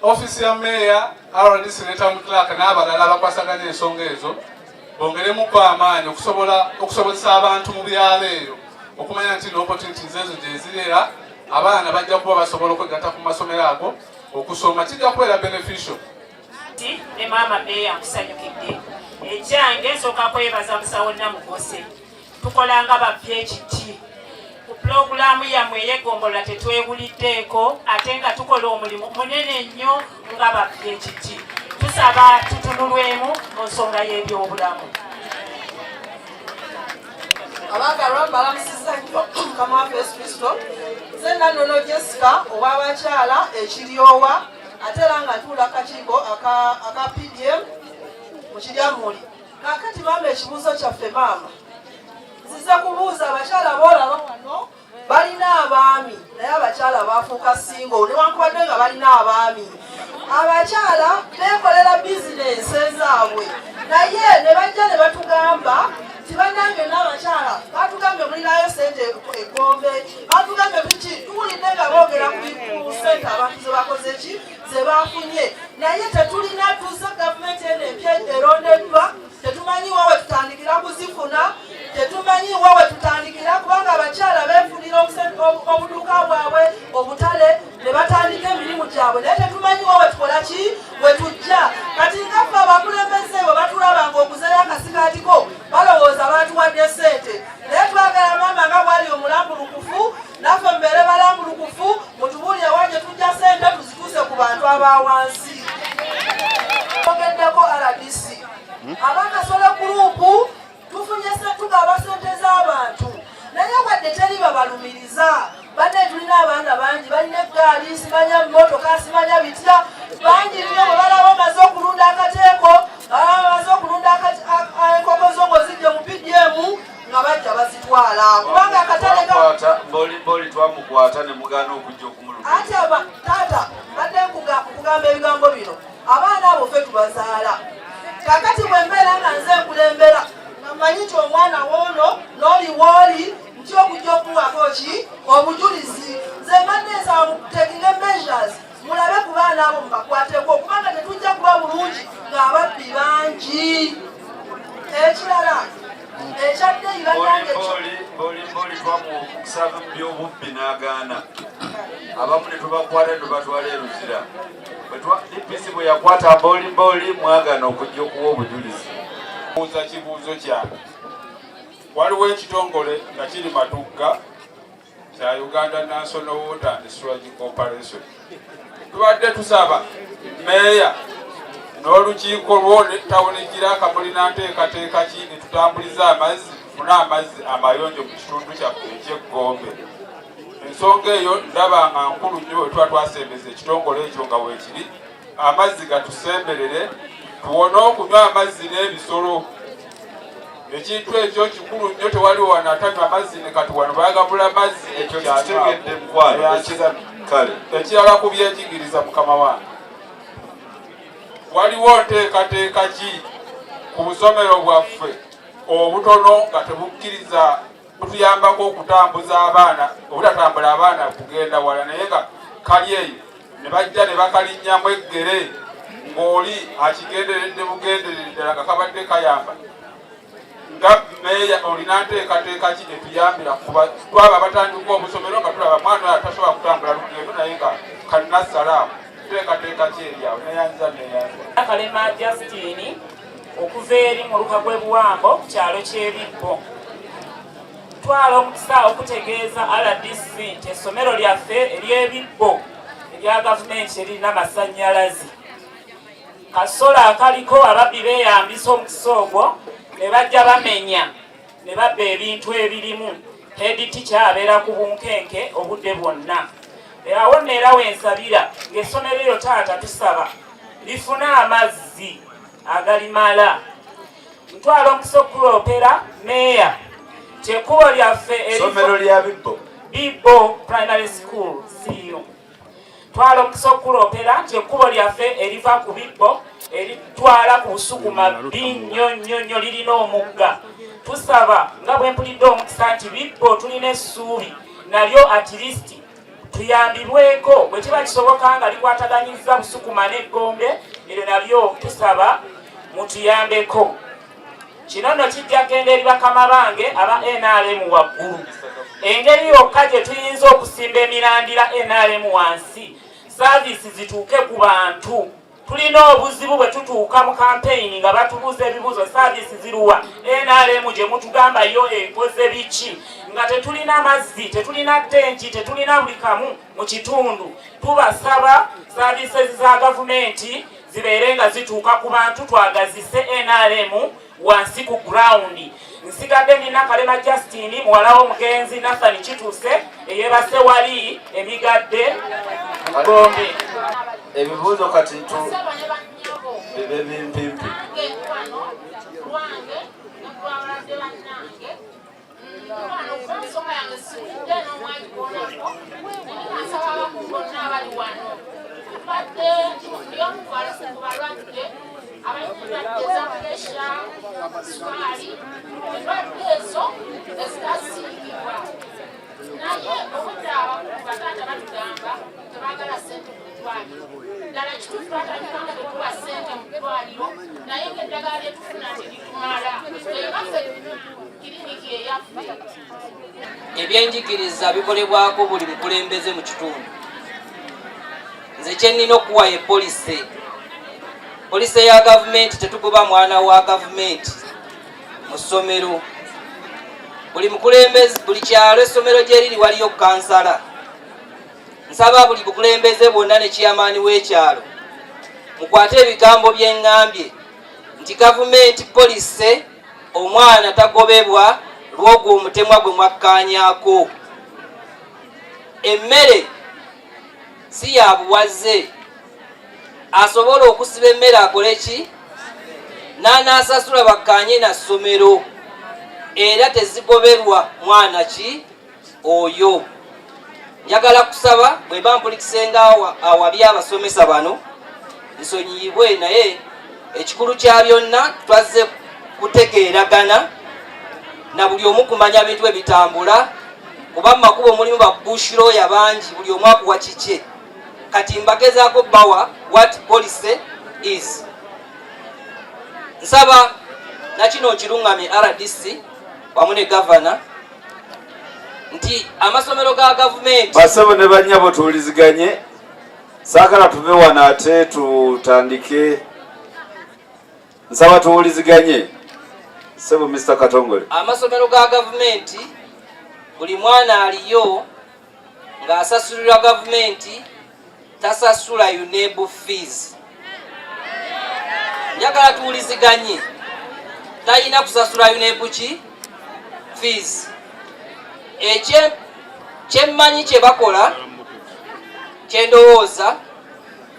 office ya meeya, RDC ne town clerk n'abalala abakwasaganya ensonga ezo bongeremuko amaanyi okusobozesa abantu mu byalo eyo okumanya nti opportunities ezo gye zirera abaana bajja kuba basobola okwegatta ku masomero ago okusoma kijja kubeera beneficial. Ne maama meeya nkusanyukidde ekyange nsooka kwebaza musawo Namugose tukolanga ba PhD ku pulogulaamu yammwe ey'eggombolola tetwewuliddeeko ate nga tukola omulimu munene nnyo nga ba PhD. Tusaba tutunulwemu mu nsonga y'ebyobulamu. Abagalwa mbalamusiza nnyo Mukama waffe Yesu Kristo. Nze Nannono Jessica ow'abakyala ekiryowa ate era nga ntuula akakiiko aka PDM mu Kiryamuli. Kaakati maama ekibuuzo kyaffe maama. Nzize kubuuza abakyala boolaba wano balina abaami naye abakyala baafuuka singo newankubadde nga balina abaami. Abakyala beekolera bizinensi ezaabwe naye ne bajja ne batugamba nti bannange n'abakyala batugambye mulinayo sente eGombe batugambye biki tuwulidde nga boogera ku sente abantu ze bakoze ki ze baafunye naye tetulina tuze gavumenti eno empya erondeddwa tetumanyi wawe tutandikira kuzifuna tetumanyi wawe tutandikira kubanga abakyala beefunira obuduuka bwabwe obutale ne batandika emirimu gyabwe naye tetumanyi wawe tukola ki we tujja kati ngaffe abakulembeze bwe batulaba ng'oguzeyo akasikaatiko balowooza baatuwadde sente naye twagala maama nga bwali omulambulukufu naffe mbeere balambulukufu mutubuulire wagye tujja sente tuzituuse ku bantu abawansi. Ogeddeko RDC abakasole gurupu tufunye tugaba sente z'abantu naye wadde teri babalumiriza banne tulina abaana bangi balina eggaali simanya mmotoka simanya bitya bangi nnyo bwe balaba omaze okulunda akateeko bamaze okulunda enkoko zo ng'ozijje mu PDM nga bajja bazitwala kubanga akatale mboli twamukwata ne mugaana okujja okumulumiriza. Ate taata badde nkugamba ebigambo bino abaana abo ffe tubazaala kakati bwe mbeera nga nze nkulembera namanyi nti omwana woono n'oli wooli nti okujja okuwako ki obujulizi nze mbadde nsaba taking measures mulabe ku baana abo mubakwateko kubanga tetujja kuba bulungi ng'ababbi bangi. Ekirala ekyaddeyi bannange mboli twamukusaba mu byobubbi n'agaana abamu ne tubakwata ne tubatwala eruzira DPC bwe yakwata mboli mwagaana okujja okuwa obujulizi. Buuza kibuuzo kyange. Waliwo ekitongole nga kiri Matugga kya Uganda National Water and Sewage Corporation. Tubadde tusaba meeya n'olukiiko lwo ne tawuni Kiraka mulina nteekateeka ki ne tutambuliza amazzi tufune amazzi amayonjo mu kitundu kyaffe eky'eGombe. ensonga eyo ndaba nga nkulu nnyo bwe tuba twasembeza ekitongole ekyo nga weekiri amazzi gatusemberere tuwone okunywa amazzi n'ebisolo ekintu ekyo kikulu nnyo tewali wano atanywa amazzi ne kati wano bayagabula amazzi ekyo kitegedde mukwano kale ekirala ku byenjigiriza mukama wange waliwo nteekateeka ki ku busomero bwaffe obutono nga tebukkiriza butuyambako okutambuza abaana obutatambula abaana kugenda wala naye nga kali eyo ne bajja ne bakalinnyamu eggere ng'oli akigenderedde bugenderere ddala nga kabadde kayamba nga meeya olina nteekateeka ki etuyambira kuba twaba abatandika obusomero nga tulaba mwana oyo atasobola kutambula lugendo naye nga kalinasalaamu nteekateeka ki eryawo neyanza Kalema Justine okuva eri mu luka gw'ebuwambo ku kyalo ky'ebibbo twala omukisa okutegeeza RDC nti essomero lyaffe ery'ebibbo erya gavumenti erina amasannyalaze kasola akaliko ababbi beeyambisa omukisa ogwo ne bajja bamenya ne babba ebintu ebirimu hediti kyabeera ku bunkenke obudde bwonna awo neera wensabira ng'essomero eryo taata tusaba lifune amazzi agalimala ntwala omukisa okuloopera meeya kyekkubo lyaffe essomero lya Bibbo Primary School siyo twala omukisa okuloopera nti ekkubo lyaffe eriva ku Bibbo eritwala ku Busukuma binnyonnyo lirina omugga tusaba nga bwe mpulidde omukisa nti Bibbo tulina essuubi nalyo at least tuyambibweko bwe kiba kisoboka nga likwataganyiza Busukuma n'Egombe eryo nabyo tusaba mutuyambeko kino nno kijja kgenda eri bakama bange aba NRM waggulu engeri yokka gye tuyinza okusimba emirandira NRM wansi saavisi zituuke ku bantu tulina obuzibu bwe tutuuka mu kampeyini nga batubuuza ebibuuzo saavisi ziruwa NRM gye mutugamba yo ekoze biki nga tetulina mazzi tetulina tenki tetulina buli kamu mu kitundu tubasaba saavisi za gavumenti zibeere nga zituuka ku bantu twagazise NRM wansi ku ground nsigadde nina Kalema Justine muwala w'omugenzi Nathan Kituuse eyeebase wali emigadde Gombe ebibuuzo kati bibe bimpimpi ebyenjigiriza bikolebwako buli mukulembeze mu kitundu. Nze kyenina okuwa ye polisi ya gavumenti tetugoba mwana wa gavumenti mu ssomero. Buli mukulembeze buli kyalo essomero gye liri waliyo kansala. Nsaba buli bukulembeze bwonna ne kiyamaani w'ekyalo mukwate ebigambo bye ŋŋambye nti gavumenti polisi omwana tagobebwa lw'ogwo omutemwa gwe mwakkaanyaako. Emmere si ya buwaze asobola okusiba emmere akole ki n'anaasasula bakkaanye na ssomero era tezigoberwa mwana ki oyo. Njagala kusaba bwe bampulikisenga awabi abasomesa bano nsonyiyibwe naye ekikulu kya byonna twazze kutegeeragana na buli omu kumanya bintu ebitambula kuba mu makubo mulimu babushirooya bangi buli omu akuwa kikye kati mbagezaako bawa what policy is. Nsaba nakino nkirungamye RDC wamu ne gavana nti amasomero ga gavumenti basebo ne banyabo tuwuliziganye saakala tuve wano ate tutandike. Nsaba tuwuliziganye sebo Mr. Katongole. Amasomero ga gavumenti buli mwana aliyo ng'asasulirwa gavumenti tasasula UNEB fees. Njagala tuwuliziganye talina kusasula UNEB ki fees. kyemmanyi kye bakola kyendowooza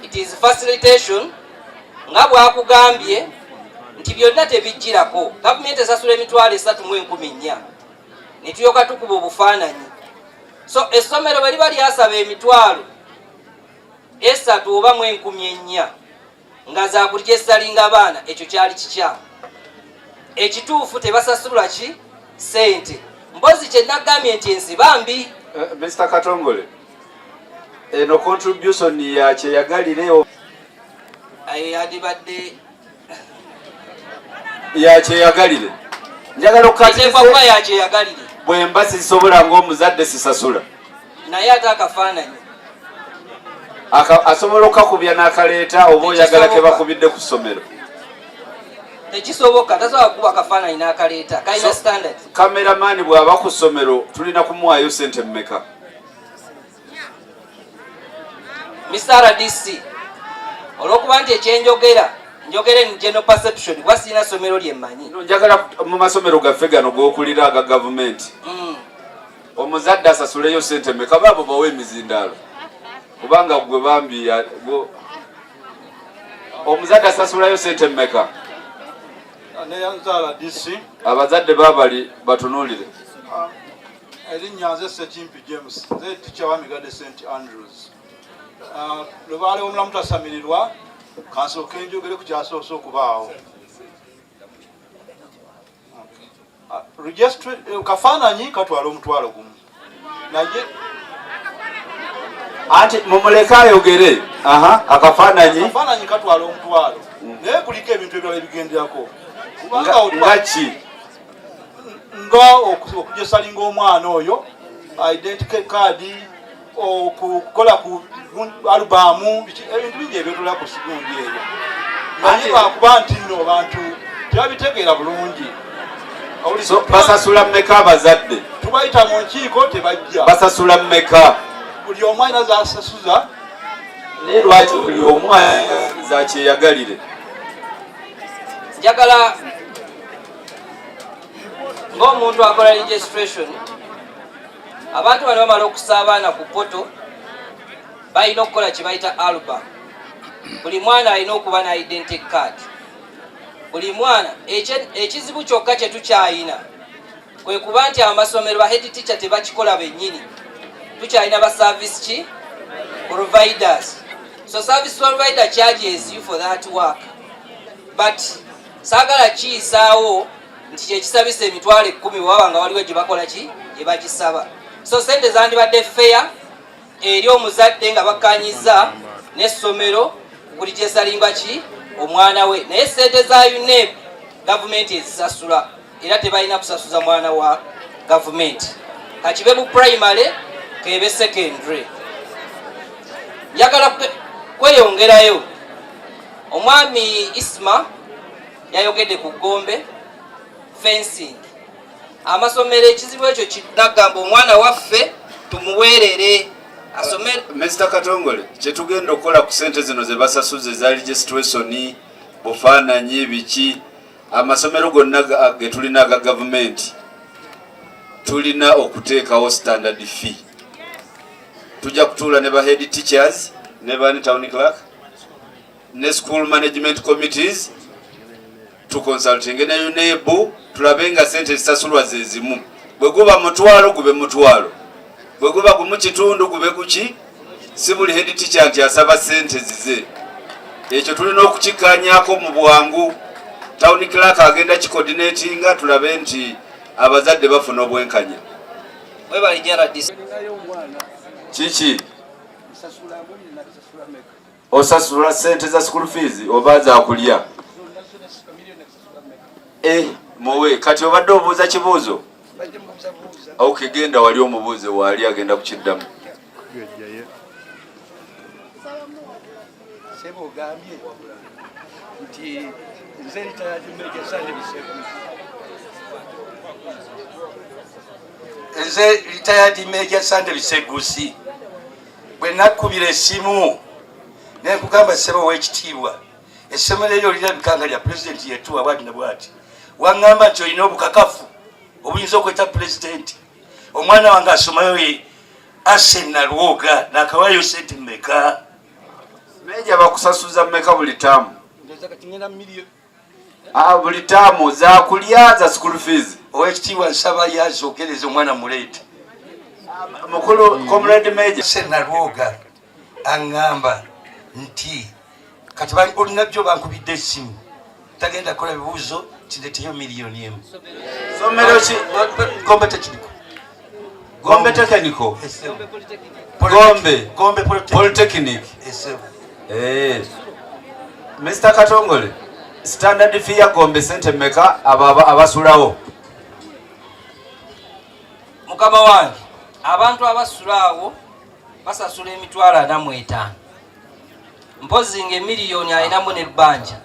it is facilitation nga bwakugambye nti byonna tebijjirako. Gavumenti esasula emitwalo 3,400 ne tulyoka tukuba obufaananyi. So essomero bwe liba lyasaba emitwalo 3 oba 4,000 nga za kulijesalinga abaana, ekyo kyali kikyamu. Ekituufu tebasasula ki ssente. Mpozi kye nagambye nti ensiba mbi. Mr. Katongole, eno contribution ya kyeyagalire yandibadde ya kyeyagalire. Njagala okuba ya kyeyagalire. Bwe mba sisobola ng'omuzadde sisasula. Naye ate akafaananyi asobola okukakubya n'akaleeta oba oyagala ke bakubidde ku ssomero. Tekisoboka, tasobola kukuba akafaananyi n'akaleeta, kalina standard. Kameramaani bw'aba ku ssomero tulina kumuwaayo ssente mmeka? Mr. RDC, olw'okuba nti ekyenjogera njogere ni general perception kuba sirina ssomero lyemmanyi. Njagala mu masomero gaffe gano g'okulira aga gavumenti omuzadde asasuleyo ssente mmeka? Baabo bawa emizindaalo kubanga gwe bambi omuzadde asasulayo ssente mmeka? Neyanzala DC abazadde baabali batunuulire. Erinnya nze Ssekimpi James, nze ticca wa Migadde St Andrews. Lwe baaliwo omulamu tasamirirwa kansooke njogere ku kyasoose okubaawo. Kafaananyi katwala omutwalo gumu naye anti mumuleke ayogere. Akafaananyi katwala omutwalo naye kuliko ebintu ebirala ebigenderako nga ki? Nga okujesalinga omwana oyo identity card, okukola ku alubamu, ebintu bingi ebyotula ku sigundi eyo. Naye lwakuba nti nno bantu tebabitegeera bulungi. Basasula mmeka abazadde? Tubayita mu nkiiko tebajja. Basasula mmeka? Buli omu alina zasasuza. Naye lwaki buli omu za kyeyagalire? Njagala ng'omuntu akola registration, abantu bano bamala okussa abaana ku poto balina okukola kye bayita album. Buli mwana alina okuba na identity card. Buli mwana ekizibu kyokka kye tukyayina kwe kuba nti amasomero ba head teacher tebakikola bennyini. Tukyalina ba service ki providers. So service provider charges you for that work. But saagala kiyisaawo nti kyekisabisa emitwalo 10 waba nga waliwo gye bakola ki gye bakisaba. So sente zandibadde fair eri omuzadde nga bakkanyiza n'essomero buli kyesalingwa ki omwana we. Naye sente za UNEP gavumenti ezisasula era tebalina kusasuza mwana wa gavumenti. Kakibe mu primary kebe secondary. Njagala kweyongerayo. Omwami Isma yayogedde ku Gombe fencing. Amasomero ekizibu ekyo kinagamba omwana waffe tumuweerere asomere. Mr. Katongole, kyetugenda okukola ku ssente zino ze basasuze za registration bufaananyi biki amasomero gonna ge tulina aga gavumenti tulina okuteekawo standard fee. Tujja kutuula ne ba head teachers ne ba town clerk ne school management committees tu consulting ne UNEB tulabe nga ssente zisasulwa ze zimu. Bwe guba mutwalo gube mutwalo, bwe guba gumu kitundu gube kuki. Si buli head teacher nti asaba ssente zize. Ekyo tulina okukikkaanyaako mu bwangu. Town clerk agenda kikoordinatinga tulabe nti abazadde bafuna obwenkanya. Kiki? Osasula ssente za school fees oba za kulya? Mowe kati obadde obuuza kibuuzo? Okay, genda wali omubuuze wali agenda kukiddamu. Sebo ogambye nti nze retired Major Sunday Bisegusi. Nze retired Major Sunday Bisegusi. Bwe nakubira essimu ne nkugamba sebo w'ekitiibwa essomero eryo lirabikanga lya pulezidenti yetuwa bwati ne bwati. Waŋŋamba nti olina obukakafu obuyinza okweta pulezidenti. Omwana wange asomayo Arsenal Woga nakawayo sente mmeka? Meja bakusasuza mmeka buli tamu? Buli tamu za kulya za school fees. Owekitiibwa nsaba yazoogereza omwana muleete. Mukulu Comrade Major Arsenal Woga aŋŋamba nti kati olina byo bankubidde essimu tagenda kola bibuuzo kindeeteyo miliyoni emu. Somero ki? Gombe tekiriko. Gombe Technical. Gombe Polytechnic. Mr. Katongole, standard fee ya Gombe sente mmeka abasulawo? Mukama wange, abantu abasulawo basasula emitwalo 45. Mpozi nge miliyoni ayinamu n'ebbanja.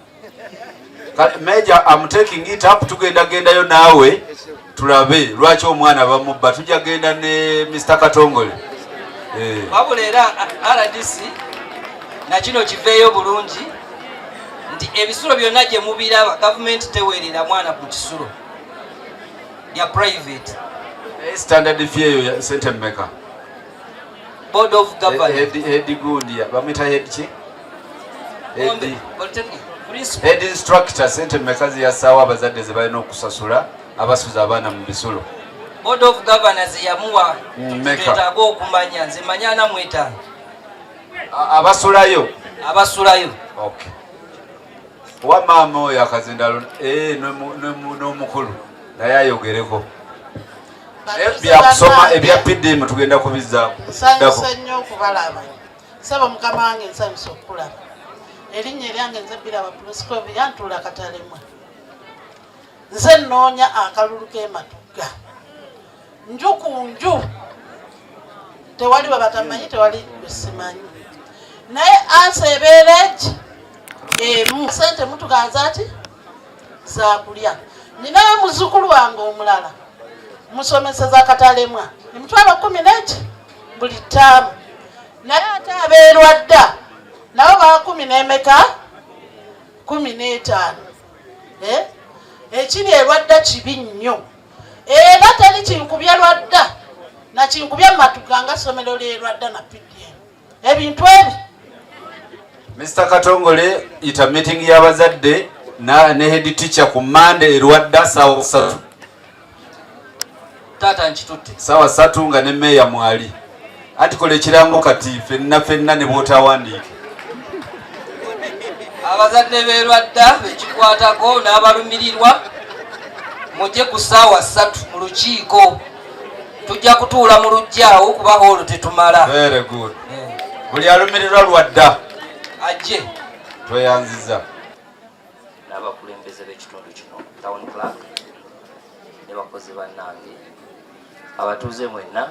Major, I'm taking it up tugenda yo naawe tulabe lwaki omwana bamubba tujja genda ne Mr. Katongole. Wabula era RDC na kino kiveeyo bulungi nti ebisulo byonna gye mubiraba gavumenti teweerera mwana ku kisulo ya private. Standard fee eyo sente mmeka? Board of Governors. Head gundi bamwita head ki? Head instructor sente mmeka ziyassaawo abazadde ze balina okusasula abasuza abaana mu bisulo? Board of Governors yamuwa twetaaga okumanya nze manya 45. Abasulayo? Abasulayo. Okay. Wa maama oyo akazindalo n'omukulu naye ayogereko. Byakusoma ebya PDM tugenda kubizzaako. Nsanyusa nnyo okubalaba. Saba mukama wange nsanyusa okulaba. Erinnya lyange nze Biraba Proscovi yantuula Katalemwa. Nze nnoonya akalulu k'ematugga. Nju ku nju. Tewali bwe batamanyi, tewali bwe simanyi. Naye anseebeera emu sente mutuganza ati za kulya. Ninayo muzzukulu wange omulala. Musomeseza Katalemwa. Emitwalo 10 buli ttaamu. Naye ate abeerwa dda. Nabo ba 10 n'emeka? 15. Ekiri erwadda kibi nnyo. Era teri kinkubya lwadda. Na kinkubya matuga nga ssomero lyerwadda na PDM. Ebintu ebi. Mr. Katongole ita meeting y'abazadde ne head teacher ku Monday erwadda sawa 3. Tata nchitutte. Sawa 3 nga ne meya mwali. Ati kole kirango kati fenna ne bwotawandiike. Abazadde beerwadda bekikwatako n'abalumirirwa mujje ku ssaawa 3 mu lukiiko. Tujja kutuula mu lujjaawo kuba holo tetumala. Very good. Buli alumirirwa lwadda ajje tweyanziza. N'abakulembeze b'ekitundu kino town clerk ne bakozi bannange abatuuze mwenna.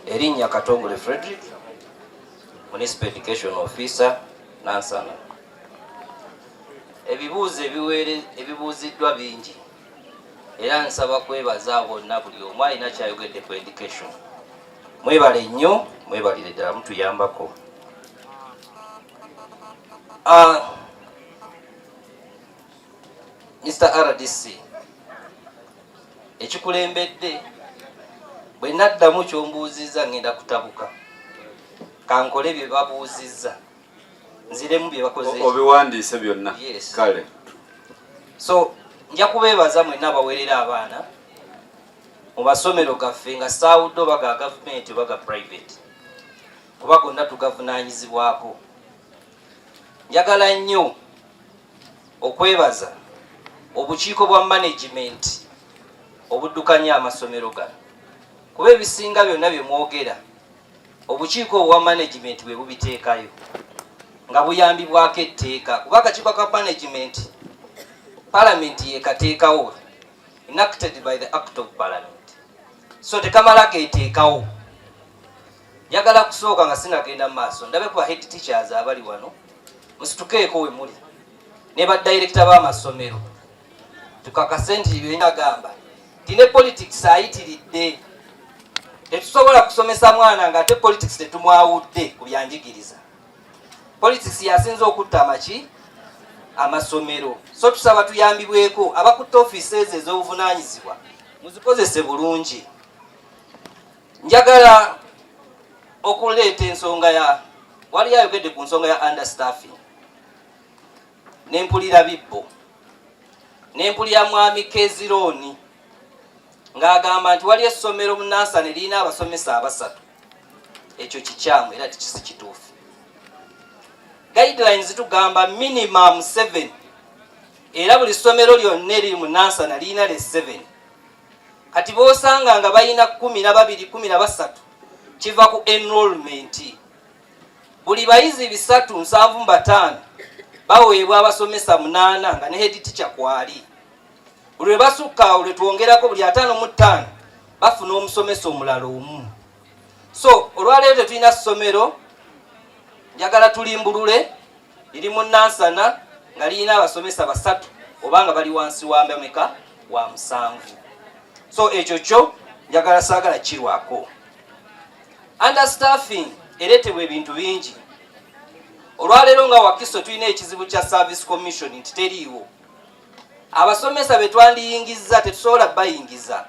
Erinnya Katongole Frederick, Municipal Education Officer, Nansana. Ebibuuzo ebibuuziddwa bingi era nsaba kwebaza bonna buli omu alina kyayogedde ku education. Mwebale nnyo, mwebalire ddala mutuyambako. Mr. RDC, ekikulembedde bwe naddamu kyombuuzizza ngenda kutabuka. Kankole bye babuuzizza. Nziremu bye bakoze. Obiwandiise byonna. Yes. Kale. So, nja kubeebaza mwenna abaweerera abaana mu masomero gaffe nga saawudde baga gavumenti baga private. Kuba gonna tugavunaanyizibwako. Njagala nnyo okwebaza obukiiko bwa management obuddukanya amasomero gano. Kuba ebisinga byonna bye mwogera obukiiko obwa management bwe bubiteekayo nga buyambibwako etteeka. Kuba akakiiko ka management Parliament yekateekawo enacted by the Act of Parliament. So tekamala keteekawo. Njagala kusooka nga sinagenda maaso ndabe ku head teachers abali wano musitukeeko we muli ne ba director b'amasomero tukakase nti byagamba tine politics ayitiridde. Tetusobola kusomesa mwana nga ate politics tetumwawudde ku byanjigiriza. Politics yasinze okutta amaki amasomero. So tusaba tuyambibweko abakutte offices ez'obuvunaanyizibwa muzikozese bulungi. Njagala okuleeta ensonga ya wali ayogedde ku nsonga ya understaffing. Nempulira Bibbo, nempulira mwami Kezironi ng'agamba nti wali essomero mu Nansana erina abasomesa 3. Ekyo kikyamu era tikisi kituufu. Guidelines tugamba minimum 7, era buli ssomero lyonna eriri mu Nansana lirina le 7. Kati b'osanga nga balina 12, 13 kiva ku enrollment. Buli bayizi 375 baweebwa abasomesa 8 nga ne head teacher kwali. Buli lwe basukka awo lwe twongerako buli 55 bafuna omusomesa omulala omu. So olwaleero tetulina ssomero njagala tulimbulule liri mu Nansana nga lirina abasomesa 3 oba nga bali wansi wa mbameka wa 7. So ekyo kyo njagala saagala kirwako. Understaffing ereetebwa ebintu bingi. Olwaleero nga Wakiso tulina ekizibu kya Service Commission nti teriiwo. Abasomesa be twandiyingiza tetusobola bayingiza.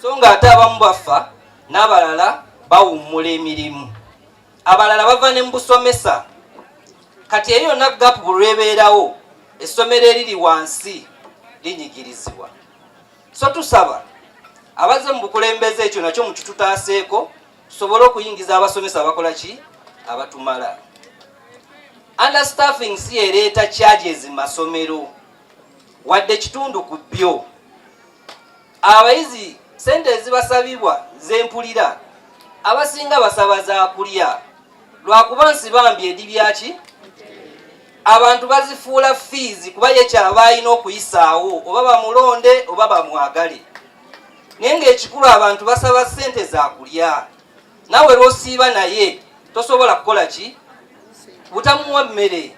So nga ate abamu bafa n'abalala bawummula emirimu. Abalala bava ne mu busomesa. Kati eyo na gap bulwebeerawo essomero eriri wansi linyigirizibwa. So tusaba abaze mu bukulembeze ekyo nakyo mukitutaaseeko tusobole okuyingiza abasomesa abakola ki abatumala. Understaffing si ereeta charges masomero wadde kitundu ku byo. Abayizi sente ezibasabibwa zempulira abasinga basaba za kulya lwakuba nsibambi edi byaki abantu bazifuula fees kuba yekyaba alina okuyisaawo oba bamulonde oba bamwagale. Naye ng'ekikulu abantu basaba sente za kulya. Nawe lwosiiba naye tosobola kukola ki butamuwa mmere.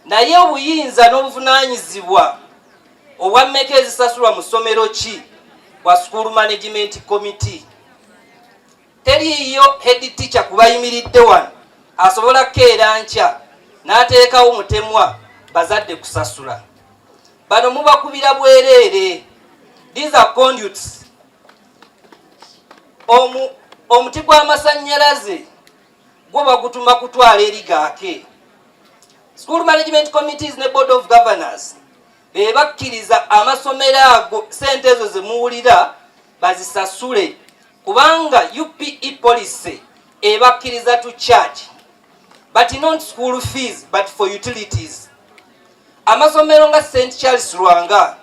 Naye obuyinza n'obuvunaanyizibwa obwa mmeka ezisasulwa mu ssomero ki bwa School Management Committee. Teriiyo head teacher kubayimiridde wano asobola kukeera nkya n'ateekawo mutemwa bazadde kusasula. Bano mubakubira bwereere. These are conduits. Omuti gw'amasannyalaze gwo bagutuma kutwala eri gaake. School Management Committees ne Board of Governors be bakkiriza amasomero ago sente ezo ze muwulira bazisasule kubanga UPE policy ebakkiriza to charge but not school fees but for utilities. Amasomero nga St. Charles Lwanga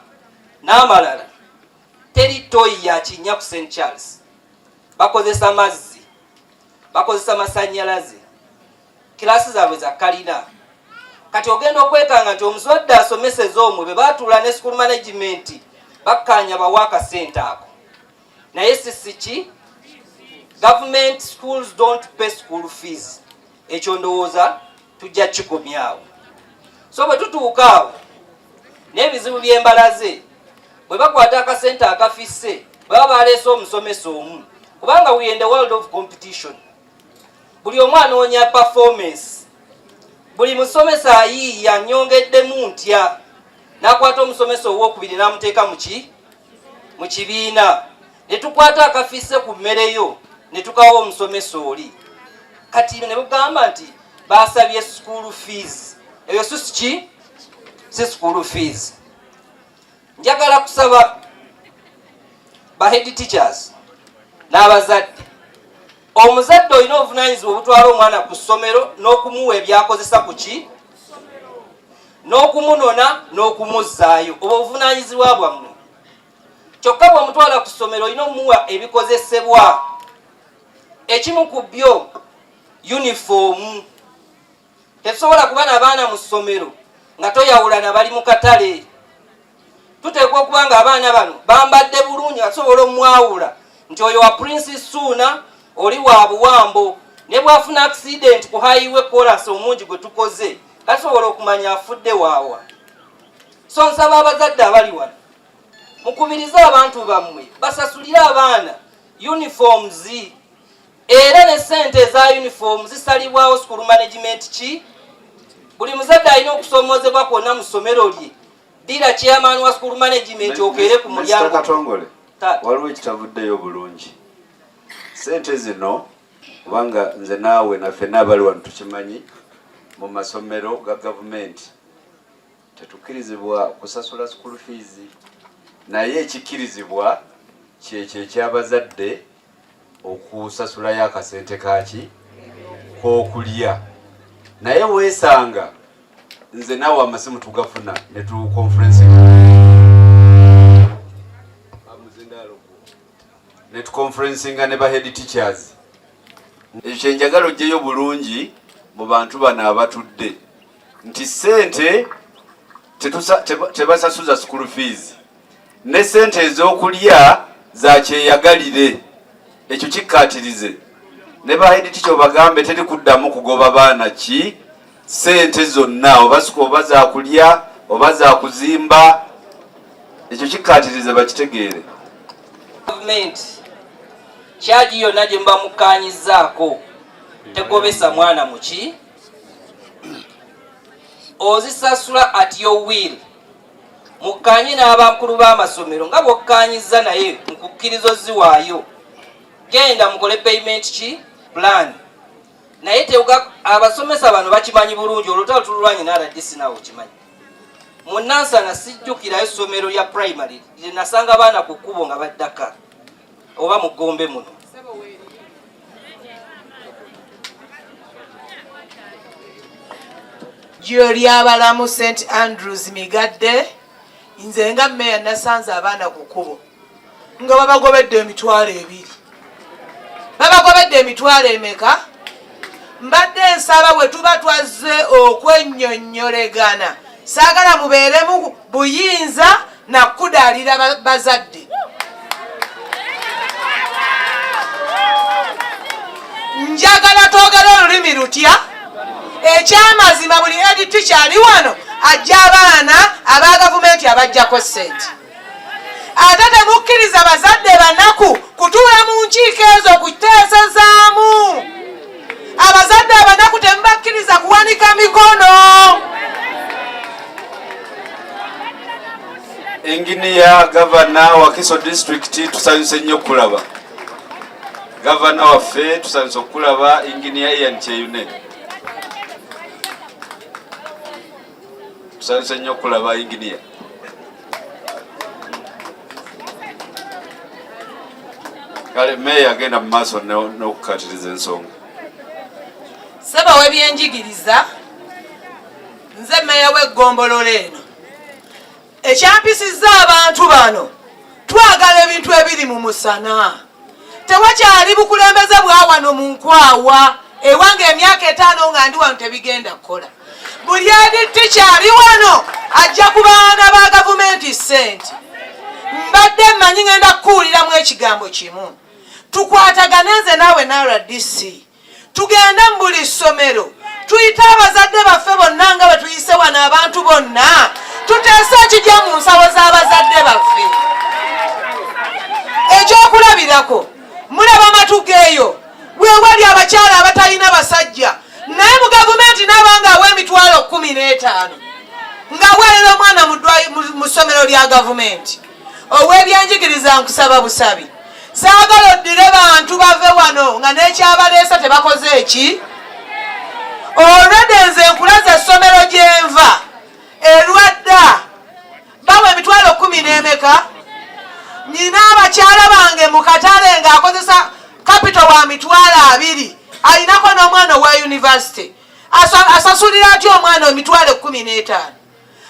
n'amalala teri toyi ya kinnya ku St. Charles. Bakozesa mazzi, bakozesa masannyalaze, kilasi zaabwe za kalina. Kati ogenda okwekanga nti omuswadde asomeseza omwe be baatuula ne School Management bakkaanya bawaaka sente ako. Naye siki government schools don't pay school fees. Ekyo ndowooza tujja kikomyawo. So bwe tutuuka awo n'ebizibu by'embalaze bwe bakwata akasente akafisse baba baleese omusomesa omu kubanga we in the world of competition. Buli omu anoonya performance. Buli musomesa ayiiya nnyongeddemu ntya n'akwata omusomesa owokubiri n'amuteeka mu kibiina ne tukwata akafisse ku mmereyo ne tukawa omusomesa oli. Kati ne bugamba nti baasabye school fees. Eyo si school fees. Njagala kusaba ba head teachers n'abazadde. Omuzadde olina obuvunaanyizibwa obutwala omwana ku ssomero n'okumuwa ebyakozesa ku ki n'okumunona n'okumuzzaayo. Obwo obuvunaanyizibwa bwammwe. Kyokka bw'omutwala ku ssomero olina omuwa ebikozesebwa. Ekimu ku byo uniform. Tetusobola kuba n'abaana mu ssomero nga toyawulana bali mu katale. Tuteekwa okuba nga abaana bano bambadde bulungi nga tusobola omwawula nti oyo wa Prince Ssuuna oli wa Buwambo ne bwafuna accident ku highway chorus omungi gwe tukoze kasobola okumanya afudde waawa. So nsaba abazadde abali wano mukubirize abantu bammwe basasulire abaana uniforms era ne sente za uniforms zisalibwawo School Management ki. Buli muzadde alina okusomoozebwa kwonna mu ssomero lye. Dira chairman wa School Management okeere ku mulyango. Katongole waliwo ekitavuddeyo bulungi. Sente zino kubanga nze naawe naffe n'abali wano tukimanyi mu masomero ga gavumenti tetukkirizibwa kusasula school fees, naye ekikkirizibwa kyekyo ekyabazadde okusasulayo akasente kaki k'okulya. Naye weesanga nze naawe amasimu tugafuna ne tuconferencinga ne ba head teachers. Ekyo kyenjagala ojjeyo bulungi mu bantu bano abatudde nti sente tebasasuza school fees ne sente ez'okulya za kyeyagalire. Ekyo kikkaatirize ne ba head teacher bagambe teri kuddamu kugoba baana ki sente zonna obasuka oba za kulya oba za kuzimba. Ekyo kikkaatirize bakitegeere. Gavumenti kyaji yonna gye mba mukkaanyizaako tegobesa mwana muki ozisasula at your will. Mukkaanye n'abakulu b'amasomero nga bwokkaanyiza naye mukukkirizo ziwaayo. Genda mukole payment ki plan. Naye abasomesa bano bakimanyi bulungi olutalo tululwanye n'aradisi naawe okimanyi. Mu Nansana sijjukirayo essomero lya primary lye nasanga baana ku kkubo nga baddaka oba mu Gombe muno. Gyo ly'abalamu St. Andrews Migadde, nze nga mmeya nasanze abaana ku kkubo nga babagobedde emitwalo 2. Babagobedde emitwalo emeka? Mbadde nsaba bwe tuba twazze okwennyonnyolegana saagala mubeeremu buyinza na kudaalira bazadde. Njagala twogere olulimi lutya. Ekyamazima buli head teacher ali wano ajja abaana aba gavumenti abajjako ssente. Ate temukkiriza bazadde banaku kutuula mu nkiiko ezo kuteesezaamu. Abazadde abanaku temubakkiriza kuwanika mikono. Engineer Governor wa Kiso District tusanyuse nnyo kulaba. Governor waffe tusanyuse okulaba Engineer Ian Cheyune. Tusanyuse nnyo kulaba Engineer. Kale meya agenda mu maaso n'okukkaatiriza ensonga. Ssaba w'ebyenjigiriza nze meya w'eggombolola eno. Ekyampisizza abantu bano twagala ebintu ebiri mu musana. Tewakyali bukulembeze bwa wano mu nkwawa ewange emyaka 5 nga ndi wano tebigenda kukola. Buli head teacher ali wano ajja ku baana ba gavumenti ssente. Mbadde mmanyi ngenda kukuwuliramu ekigambo kimu. Tukwatagane nze naawe n'RDC. Tugende mu buli ssomero tuyite abazadde baffe bonna nga bwe tuyise wano abantu bonna. Tuteese ekijja mu nsawo z'abazadde baffe. Ekyokulabirako mulaba matu geeyo wewali abakyala abatalina basajja naye mu gavumenti n'abanga aw'emitwalo 15 ng'aweerera omwana mu ssomero lya gavumenti. Ow'ebyenjigiriza nkusaba busabi saagala oddire bantu bave wano nga n'ekyabaleesa tebakoze eki. Olwedde nze nkulaza essomero gyenva erwadda bawa emitwalo 10 n'emeka. Nina abakyala bange mu katale ng'akozesa kapito wa mitwalo 2 alinako n'omwana owa university asasulira atya omwana emitwalo 15.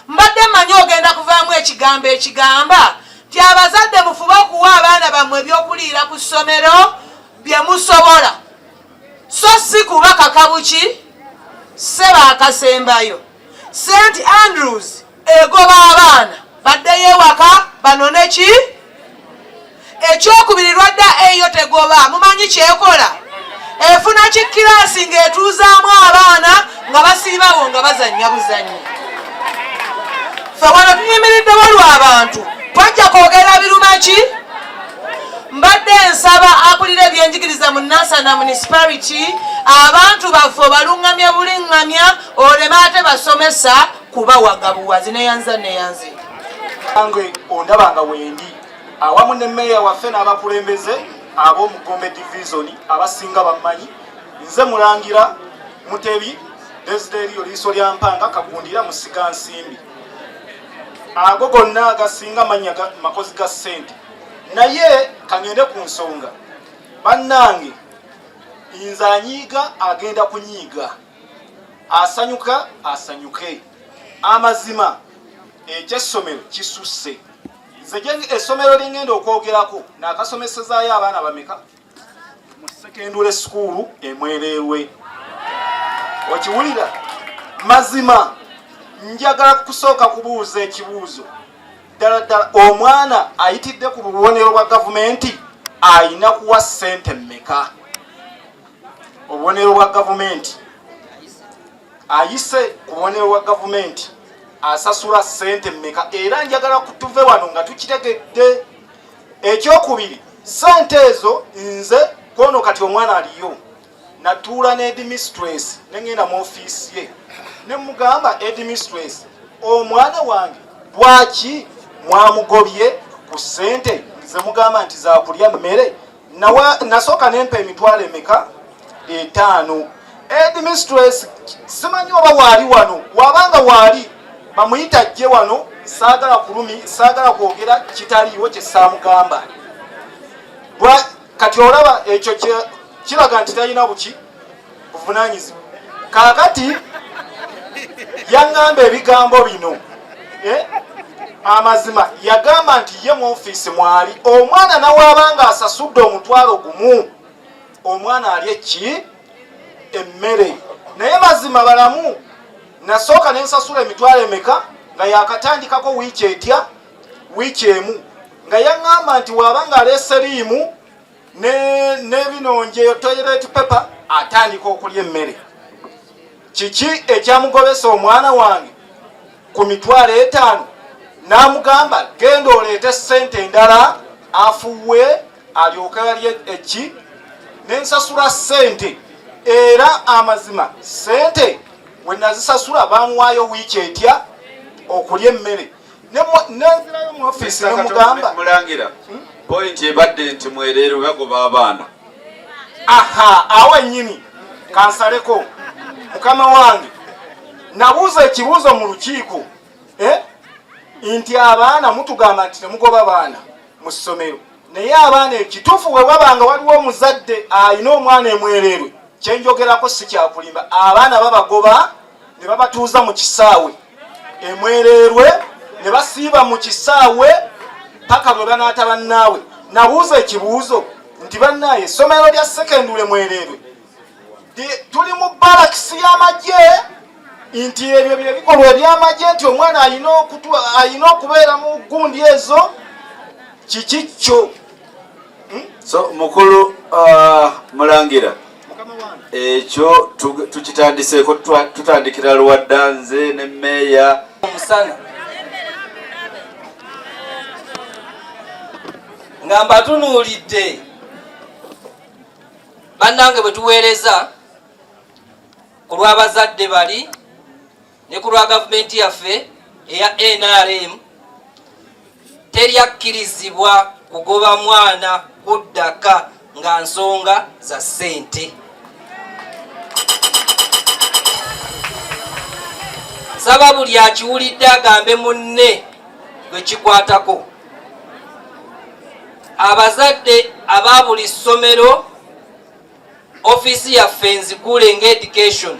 Mbadde mmanyi ogenda kuvaamu ekigambo ekigamba ti abazadde mufube okuwa abaana bammwe ebyokuliira ku ssomero bye musobola so si kuba kakabuki seba akasembayo. St. Andrews egoba abaana baddeyo ewaka banone ki. Ekyokubiri lwadda eyo tegoba mumanyi kyekola efuna kikiraasi ng'etuuzaamu abaana nga basiibawo nga bazannya buzannyi. Ffe wano tuyimiridde walwa abantu twajja kwogera biruma ki. Mbadde nsaba akulira ebyenjigiriza mu Nansana municipality abantu baffe obalungamya buliŋŋamya oleme ate basomesa kuba wagabuwazi neyanza. Ange ondabanga wendi awamu ne meya waffe n'abakulembeze ab'omu Gombe division abasinga bamanyi. Nze Mulangira Mutebi Desiderio liiso lya Mpanga Kagundira Musiga Nsimbi. Ago gonna agasinga manya makozi ga ssente. Naye kangende ku nsonga. Bannange nze anyiiga agenda kunyiiga. Asanyuka asanyuke. Amazima ekyessomero kisusse. Nze essomero lingenda okwogerako n'akasomesezaayo abaana bameka mu secondary school Emwererwe. Okiwulira? Mazima njagala kusooka kubuuza ekibuuzo. Ddala omwana ayitidde ku bubonero bwa gavumenti ayina kuwa ssente mmeka? Obubonero bwa gavumenti ayise ku bubonero bwa gavumenti asasula ssente mmeka? Era njagala kutuve wano nga tukitegedde. Ekyokubiri, ssente ezo nze kono kati omwana aliyo natuula ne headmistress nengenda mu office ye ne mugamba headmistress, omwana wange lwaki mwamugobye ku ssente ze mugamba nti za kulya mmere? Nasooka nempa emitwalo emeka? 5. Headmistress simanyi oba waali wano, wabanga waali bamuyita ajje wano, saagala kwogera kitaliiwo kye saamugamba. Kati olaba ekyo kiraga nti talina buvunaanyizibwa. Kaakati yaŋŋamba ebigambo bino. Amazima yagamba nti ye mu ofiisi mwali omwana nawaabanga asasudde omutwalo gumu, omwana alye ki? Emmere. Naye mazima balamu nasooka nensasula emitwalo emeka nga yakatandikako wiiki etya? Wiiki emu. Nga yaŋŋamba nti waabanga aleese liimu n'ebinonje toilet paper atandika okulya emmere. Kiki ekyamugobesa omwana wange ku mitwalo 5? N'amugamba genda oleete ssente endala afuwe alyoke alye eki? Nensasula ssente. Era amazima ssente we nazisasula bamuwaayo wiiki etya? Okulya emmere. Nenzirayo mu ofiisi nemugamba Mulangira point ebadde nti Mwererwe bagoba abaana. Aha, awo ennyini kansaleko mukama wange nabuuza ekibuuzo mu lukiiko nti abaana mutugamba nti temugoba baana mu ssomero, naye abaana ekituufu we wabanga waliwo omuzadde alina omwana Emwererwe, kyenjogerako si kyakulimba, abaana babagoba ne babatuuza mu kisaawe Emwererwe ne basiiba mu kisaawe paka bwe banaata bannaawe. Nabuuza ekibuuzo nti bannaaye essomero lya secondary Mwererwe tuli mu balakisi y'amagye, nti ebyo bye bikolwa eby'amagye, nti omwana alina okubeera mu gundi ezo. Kiki kyo? So mukulu Mulangira ekyo tukitandiseeko, tutandikira Luwadda nze ne meeya omusana nga mbatunuulidde bannange bwe tuweereza ku lw'abazadde bali ne ku lwa gavumenti yaffe eya NRM. Teryakkirizibwa kugoba mwana kuddaka nga nsonga za ssente. Nsaba buli akiwulidde agambe munne gwe kikwatako. Abazadde aba buli ssomero, ofiisi yaffe nzigule ng'education,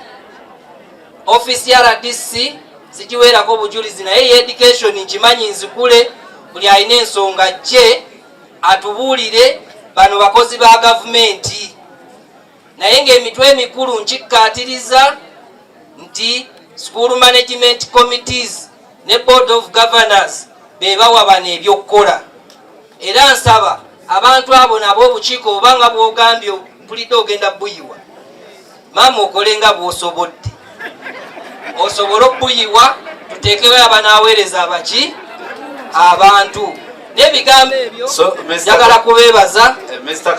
ofiisi ya RDC sikiweerako bujulizi, naye education nkimanyi nzigule. Buli alina ensonga gye atubuulire, bano bakozi ba gavumenti. Naye ng'emitwe emikulu nkikkaatiriza nti school management committees ne board of governors be bawa bano ebyokukola. Era nsaba abantu abo nabo obukiiko obanga bw'ogambye mpulidde ogenda buyiwa, maama okole nga bw'osobodde. Osobola okubuyiwa, tuteekewo abanaaweereza abaki abantu. N'ebigambo ebyo njagala kubeebaza.